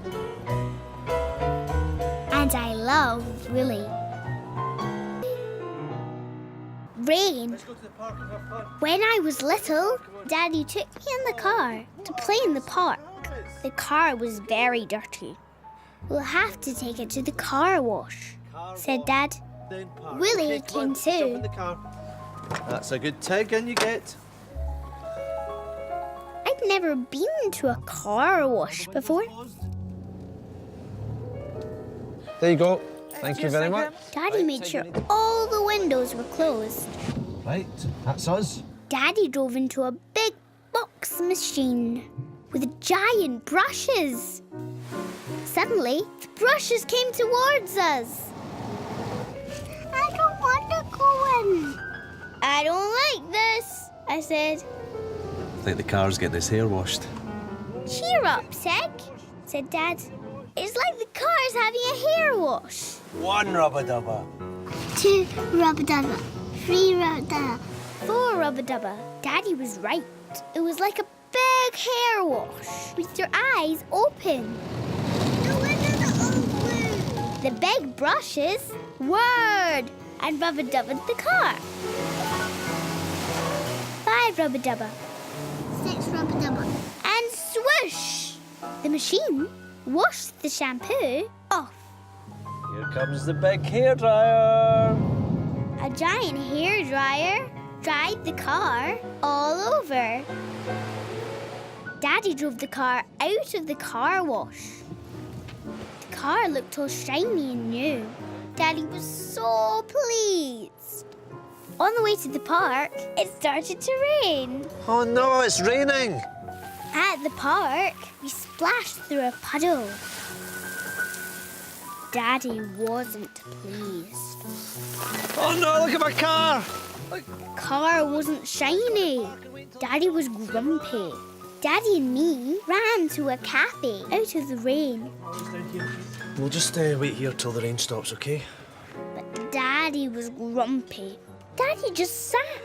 And I love Willy. rain. When I was little, Daddy took me in the car to play in the park. The car was very dirty. We'll have to take it to the car wash, said Dad. Willie came too. That's a good tig, and you get. I'd never been to a car wash before. There you go. Thank you very much. Daddy made sure all the windows were closed. Right, that's us. Daddy drove into a big box machine with giant brushes. Suddenly, the brushes came towards us. I don't want to go in. I don't like this, I said. I think the car's get this hair washed. Cheer up, Tig, said Dad. It's like the car's having a hair wash. 1 rubber dubber. 2 rubber dubber. 3 rubber dubber. 4 rubber dubber. Daddy was right. It was like a big hair wash with your eyes open. The windows are open. The big brushes whirred and rubber dubbered the car. 5 rubber dubber. 6 rubber dubber. And swoosh! The machine washed the shampoo off. Here comes the big hairdryer. A giant hairdryer dried the car all over. Daddy drove the car out of the car wash. The car looked all shiny and new. Daddy was so pleased. On the way to the park, it started to rain. Oh no, it's raining. At the park, we splashed through a puddle. Daddy wasn't pleased. Oh no, look at my car. Car wasn't shiny. Daddy was grumpy. Daddy and me ran to a cafe out of the rain. We'll just wait here till the rain stops, okay? But Daddy was grumpy. Daddy just sat.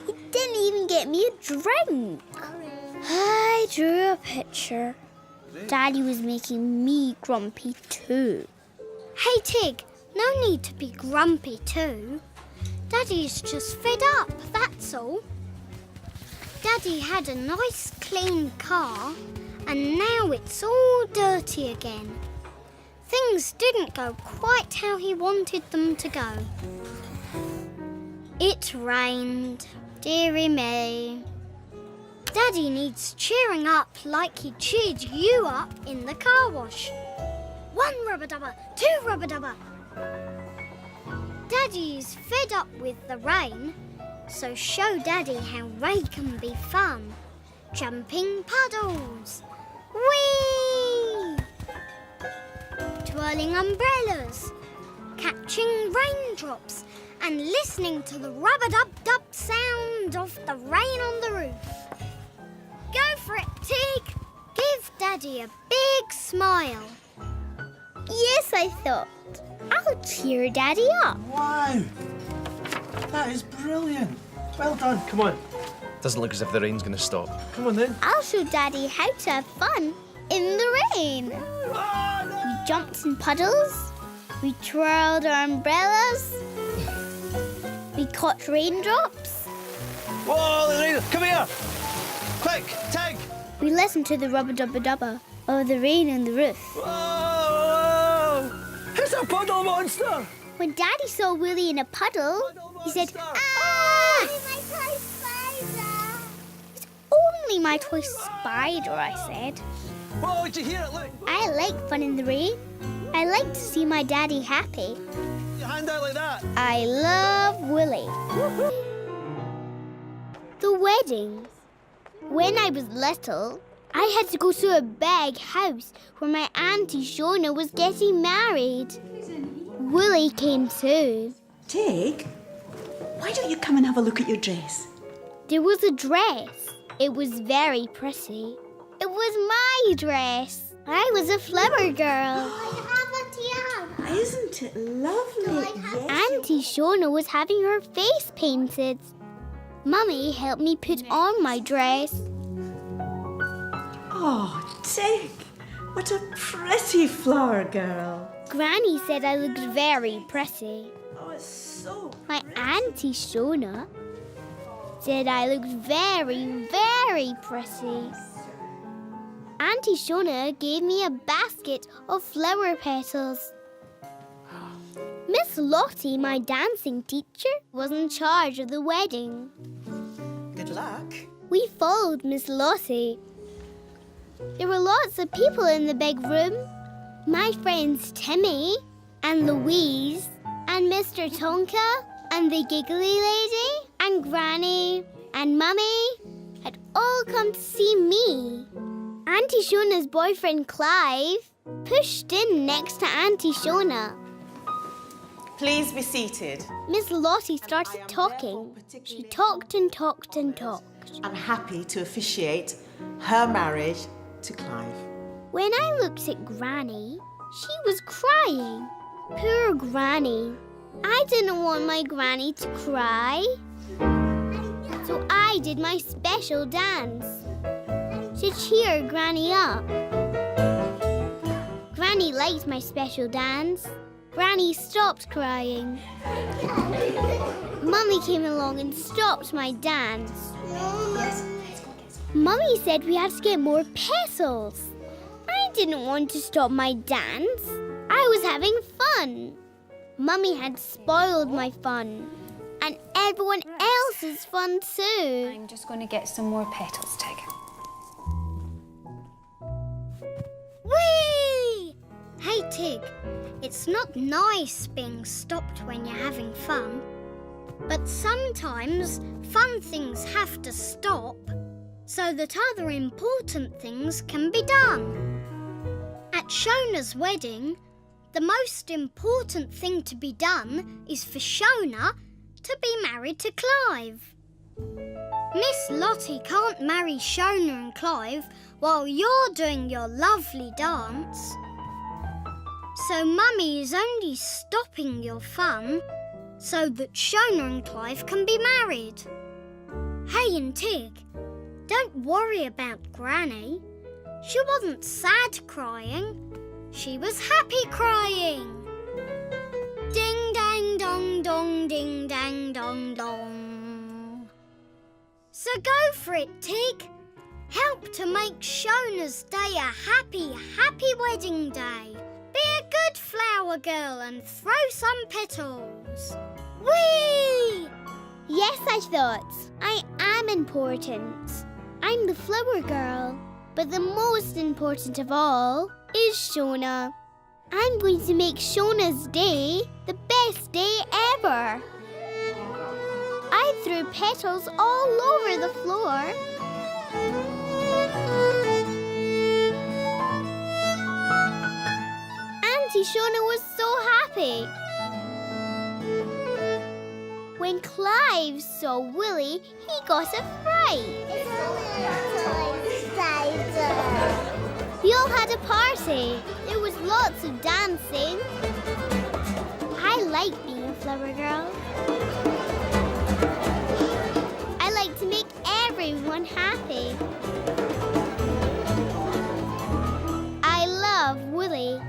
He didn't even get me a drink. I drew a picture. Daddy was making me grumpy too. Hey, Tig, no need to be grumpy too. Daddy's just fed up, that's all. Daddy had a nice clean car and now it's all dirty again. Things didn't go quite how he wanted them to go. It rained, dearie me. Daddy needs cheering up like he cheered you up in the car wash. 1 rubber dubber, 2 rubber dubber. Daddy's fed up with the rain, so show Daddy how rain can be fun. Jumping puddles. Whee! Twirling umbrellas. Catching raindrops and listening to the rubber-dub-dub sound of the rain on the roof. Go for it, Tig. Give Daddy a big smile. Yes, I thought. I'll cheer Daddy up. Wow! That is brilliant. Well done. Come on. Doesn't look as if the rain's going to stop. Come on then. I'll show Daddy how to have fun in the rain. We jumped in puddles. We twirled our umbrellas. We caught raindrops. Whoa, the rain! Come here! Quick, Tig! We listened to the rubber-dubber-dubber of the rain on the roof. Whoa! It's a puddle monster! When Daddy saw Willie in a puddle, he said, "Ah!" My toy spider. It's only my toy spider, I said. Whoa, did you hear it? Look! I like fun in the rain. I like to see my daddy happy. Your hand out like that. I love Willie. The weddings. When I was little, I had to go to a big house where my Auntie Shona was getting married. Willie came too. Tig, why don't you come and have a look at your dress? There was a dress. It was very pretty. It was my dress. I was a flower girl. Isn't it lovely? Yes. Auntie Shona was having her face painted. Mummy helped me put on my dress. Oh, Tig, What a pretty flower girl. Granny said I looked very pretty. Oh, it's so My Auntie Shona said I looked very, very pretty. Auntie Shona gave me a basket of flower petals. Miss Lottie, my dancing teacher, was in charge of the wedding. good luck. We followed Miss Lottie. There were lots of people in the big room. My friends Timmy and Louise and Mr. Tonka and the Giggly Lady and Granny and Mummy had all come to see me. Auntie Shona's boyfriend Clive pushed in next to Auntie Shona. Please be seated. Miss Lottie started talking. She talked and talked and talked. I'm happy to officiate her marriage to Clive. When I looked at Granny, she was crying. Poor Granny. I didn't want my Granny to cry. So I did my special dance to cheer Granny up. Granny liked my special dance. Granny stopped crying. Mummy came along and stopped my dance. Mummy said we had to get more petals. I didn't want to stop my dance. I was having fun. Mummy had spoiled my fun. And everyone else's fun too. I'm just going to get some more petals, Tig. Whee! Hey, Tig, it's not nice being stopped when you're having fun. But sometimes fun things have to stop so that other important things can be done. At Shona's wedding, the most important thing to be done is for Shona to be married to Clive. Miss Lottie can't marry Shona and Clive while you're doing your lovely dance. So Mummy is only stopping your fun so that Shona and Clive can be married. Hey and Tig, don't worry about Granny. She wasn't sad crying. She was happy crying. Ding dang dong dong, ding dang dong dong. So go for it, Tig. Help to make Shona's day a happy, happy wedding day. Be a good flower girl and throw some petals. Whee! Yes, I thought. I am important. I'm the flower girl. But the most important of all is Shona. I'm going to make Shona's day the best day ever. I threw petals all over the floor. Auntie Shona was so happy. When Clive saw Willie, he got a fright. We all had a party. There was lots of dancing. I like being a flower girl. I like to make everyone happy. I love Willie.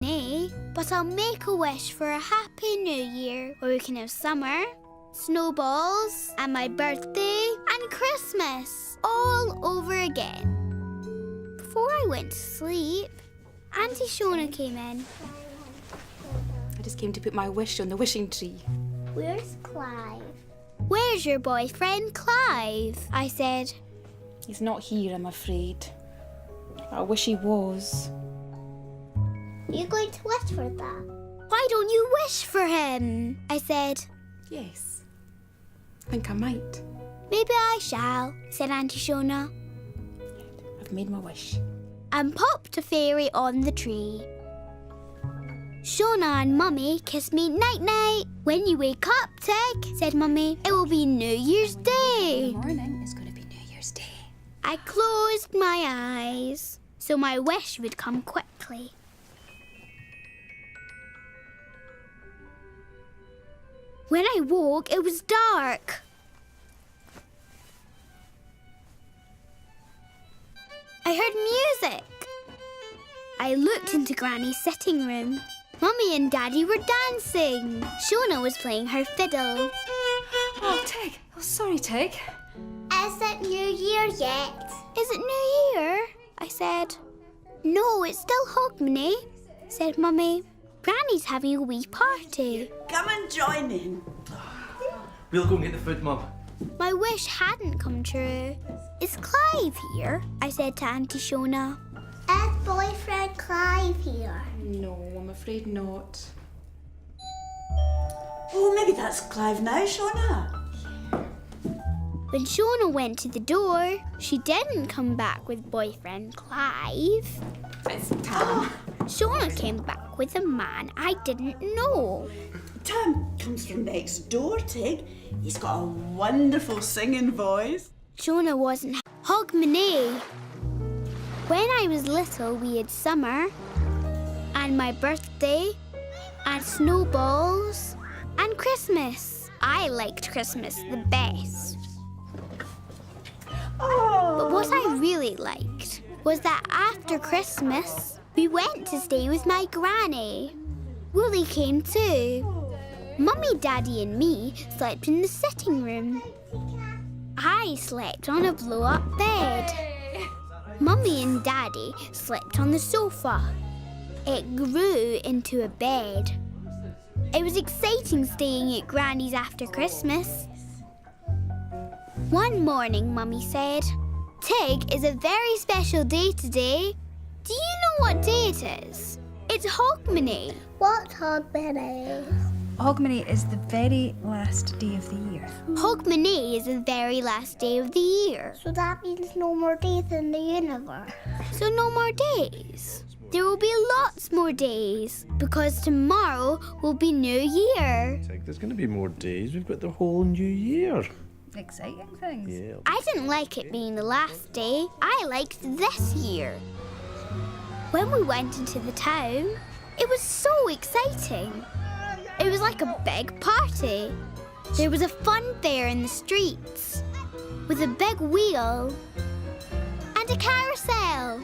but I'll make a wish for a happy new year where we can have summer, snowballs, and my birthday and Christmas all over again. Before I went to sleep, Auntie Shona came in. I just came to put my wish on the wishing tree. Where's Clive? Where's your boyfriend, Clive? I said. He's not here, I'm afraid. I wish he was. You're going to wish for that? Why don't you wish for him? I said. Yes. I think I might. Maybe I shall, said Auntie Shona, I've made my wish. and popped a fairy on the tree. Shona and Mummy kissed me night-night. When you wake up, Tig, said Mummy, it will be New Year's Day. Morning is going to be New Year's Day. I closed my eyes so my wish would come quickly. When I woke, it was dark. I heard music. I looked into Granny's sitting room. Mummy and Daddy were dancing. Shona was playing her fiddle. Oh, Tig. Oh, sorry, Tig. Is it New Year yet? Is it New Year? I said. No, it's still Hogmanay, said Mummy. Granny's having a wee party. Come and join in. We'll go and get the food, Mum. My wish hadn't come true. Is Clive here? I said to Auntie Shona. Is boyfriend Clive here? No, I'm afraid not. Oh, maybe that's Clive now, Shona. When Shona went to the door, she didn't come back with boyfriend Clive. It's Tam. Shona came back with a man I didn't know. Tam comes from next door, Tig. He's got a wonderful singing voice. Shona wasn't Hogmanay. When I was little, we had summer, and my birthday, and snowballs, and Christmas. I liked Christmas the best. But what I really liked was that after Christmas, we went to stay with my granny. Wooly came too. Mummy, Daddy and me slept in the sitting room. I slept on a blow-up bed. Mummy and Daddy slept on the sofa. It grew into a bed. It was exciting staying at Granny's after Christmas. One morning, Mummy said, Tig, is a very special day today. Do you know what day it is? It's Hogmanay. What's Hogmanay? Hogmanay is the very last day of the year. Hogmanay is the very last day of the year. So that means no more days in the universe. So no more days. There will be lots more days because tomorrow will be New Year. There's going to be more days. We've got the whole new year. Exciting things. Yeah. I didn't like it being the last day. I liked this year. When we went into the town, it was so exciting. It was like a big party. There was a fun fair in the streets with a big wheel and a carousel.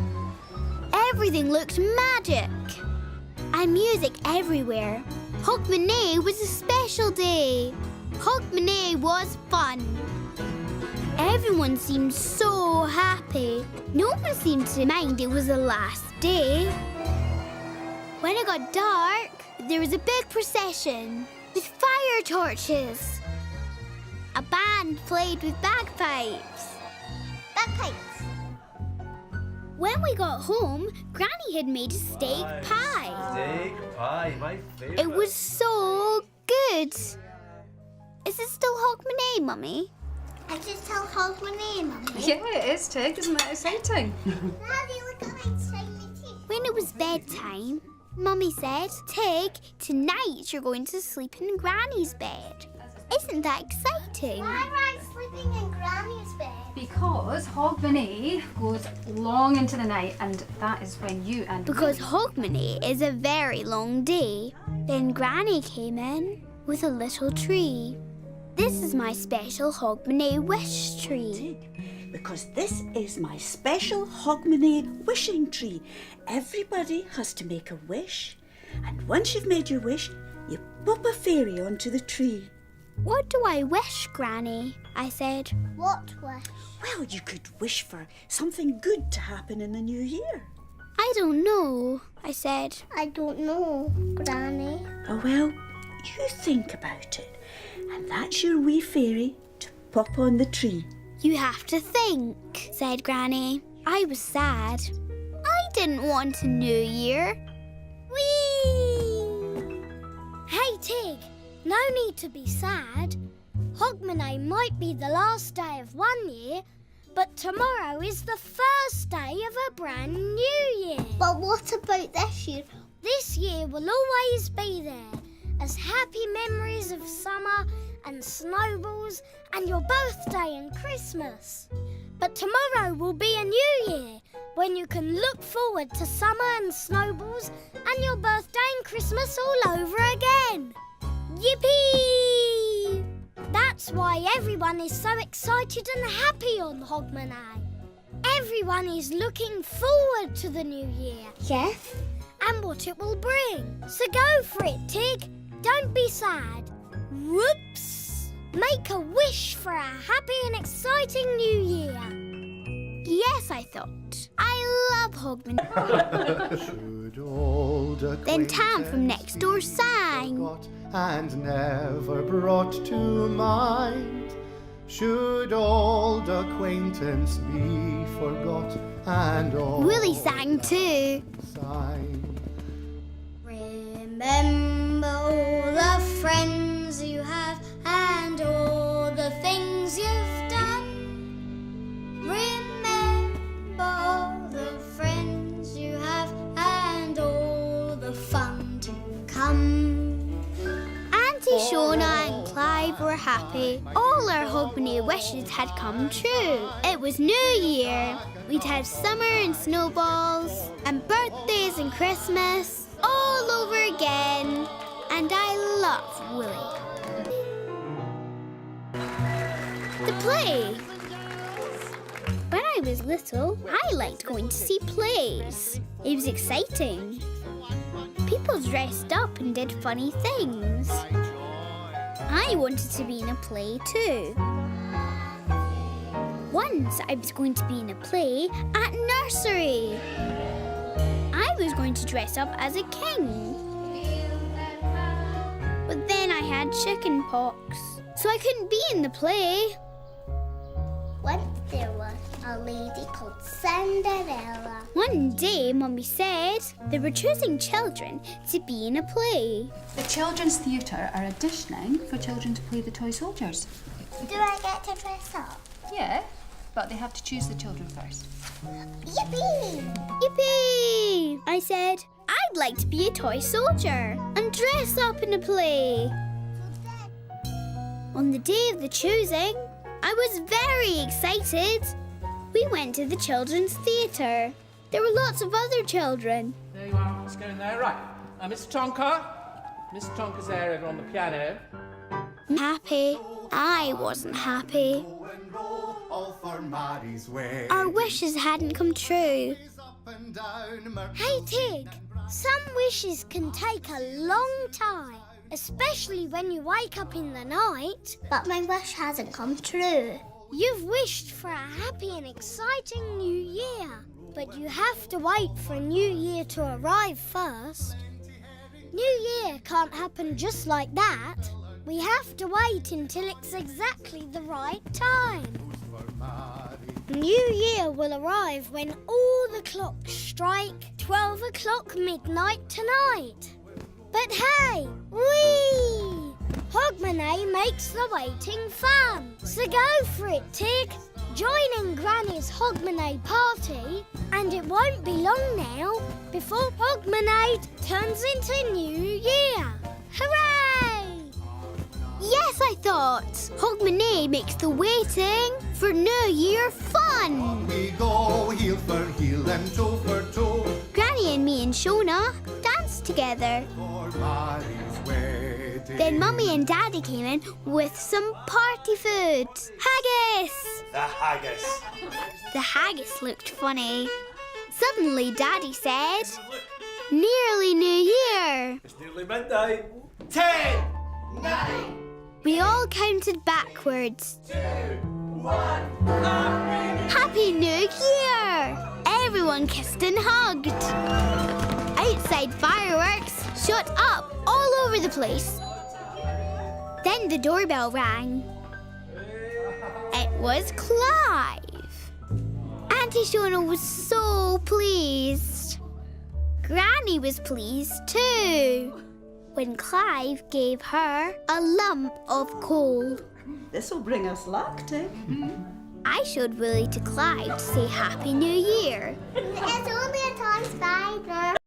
Everything looked magic and music everywhere. Hogmanay was a special day. Hogmanay was fun. Everyone seemed so happy. No one seemed to mind it was the last day. When it got dark, there was a big procession with fire torches. A band played with bagpipes. Bagpipes. When we got home, Granny had made a steak pie. Steak pie, my favourite. It was so good. Is it still Hogmanay, Mummy? I just tell Hogmanay, Mummy. Yeah, it is, Tig. Isn't that exciting? Daddy, look at my shiny teeth. When it was bedtime, Mummy said, Tig, tonight you're going to sleep in Granny's bed. Isn't that exciting? Why am I sleeping in Granny's bed? Because Hogmanay goes long into the night, and that is when you and Because Hogmanay is a very long day. Then Granny came in with a little tree. This is my special Hogmanay wish tree. Because this is my special Hogmanay wishing tree. Everybody has to make a wish, And once you've made your wish, you pop a fairy onto the tree. What do I wish, Granny? I said. What wish? Well, you could wish for something good to happen in the new year. I don't know, I said. I don't know, Granny. Oh, well, you think about it. And that's your wee fairy to pop on the tree. You have to think, said Granny. I was sad. I didn't want a new year. Whee! Hey, Tig, no need to be sad. Hogmanay might be the last day of one year, but tomorrow is the first day of a brand new year. But what about this year? This year will always be there as happy memories of summer and snowballs and your birthday and Christmas. But tomorrow will be a new year when you can look forward to summer and snowballs and your birthday and Christmas all over again. Yippee! That's why everyone is so excited and happy on Hogmanay. Everyone is looking forward to the new year. Yes? And what it will bring. So go for it, Tig. Don't be sad. Whoops! Make a wish for a happy and exciting new year. Yes, I thought. I love Hogmanay. Should old Then Tam from next door sang. forgot and never brought to mind, should old acquaintance be forgot and all Willie sang too. sign. Remember all the friends you have and all the things you've done. Remember all the friends you have and all the fun to come. Auntie Shona and Clive were happy. All our Hogmanay wishes had come true. It was New Year. We'd have summer and snowballs and birthdays and Christmas all over again. And I love Willie. The play. When I was little, I liked going to see plays. It was exciting. People dressed up and did funny things. I wanted to be in a play too. Once I was going to be in a play at nursery. I was going to dress up as a king. But then I had chicken pox, so I couldn't be in the play. Once there was a lady called Cinderella. One day, Mummy said they were choosing children to be in a play. The Children's Theatre are auditioning for children to play the toy soldiers. Do I get to dress up? Yeah, but they have to choose the children first. Yippee! Yippee! I said, I'd like to be a toy soldier and dress up in a play. On the day of the choosing, I was very excited. We went to the Children's Theatre. There were lots of other children. There you are. Let's go in there. Right. Mr. Tonka. Miss Tonka's there over on the piano. Happy. I wasn't happy. All for Mary's way. Our wishes hadn't come true. Up and down, Hey, Tig, some wishes can take a long time, especially when you wake up in the night. But my wish hasn't come true. You've wished for a happy and exciting new year, but you have to wait for a new year to arrive first. New year can't happen just like that. We have to wait until it's exactly the right time. New Year will arrive when all the clocks strike 12 o'clock midnight tonight. But hey, whee! Hogmanay makes the waiting fun. So go for it, Tig. Join in Granny's Hogmanay party, and it won't be long now before Hogmanay turns into New Year. Hooray! Yes, I thought. Hogmanay makes the waiting for New Year fun. we go, heel for heel and toe for toe. Granny and me and Shona danced together. For Mary's wedding. Then Mummy and Daddy came in with some party food. Haggis! The haggis. The haggis looked funny. Suddenly Daddy said, Nearly New Year! It's nearly midnight. 10, 9, We all counted backwards. 2, 1. Happy New Year! Everyone kissed and hugged. Outside fireworks shot up all over the place. Then the doorbell rang. It was Clive. Auntie Shona was so pleased. Granny was pleased too when Clive gave her a lump of coal. This'll bring us luck, Tig. I showed Willie to Clive to say Happy New Year. It's only a toy spider.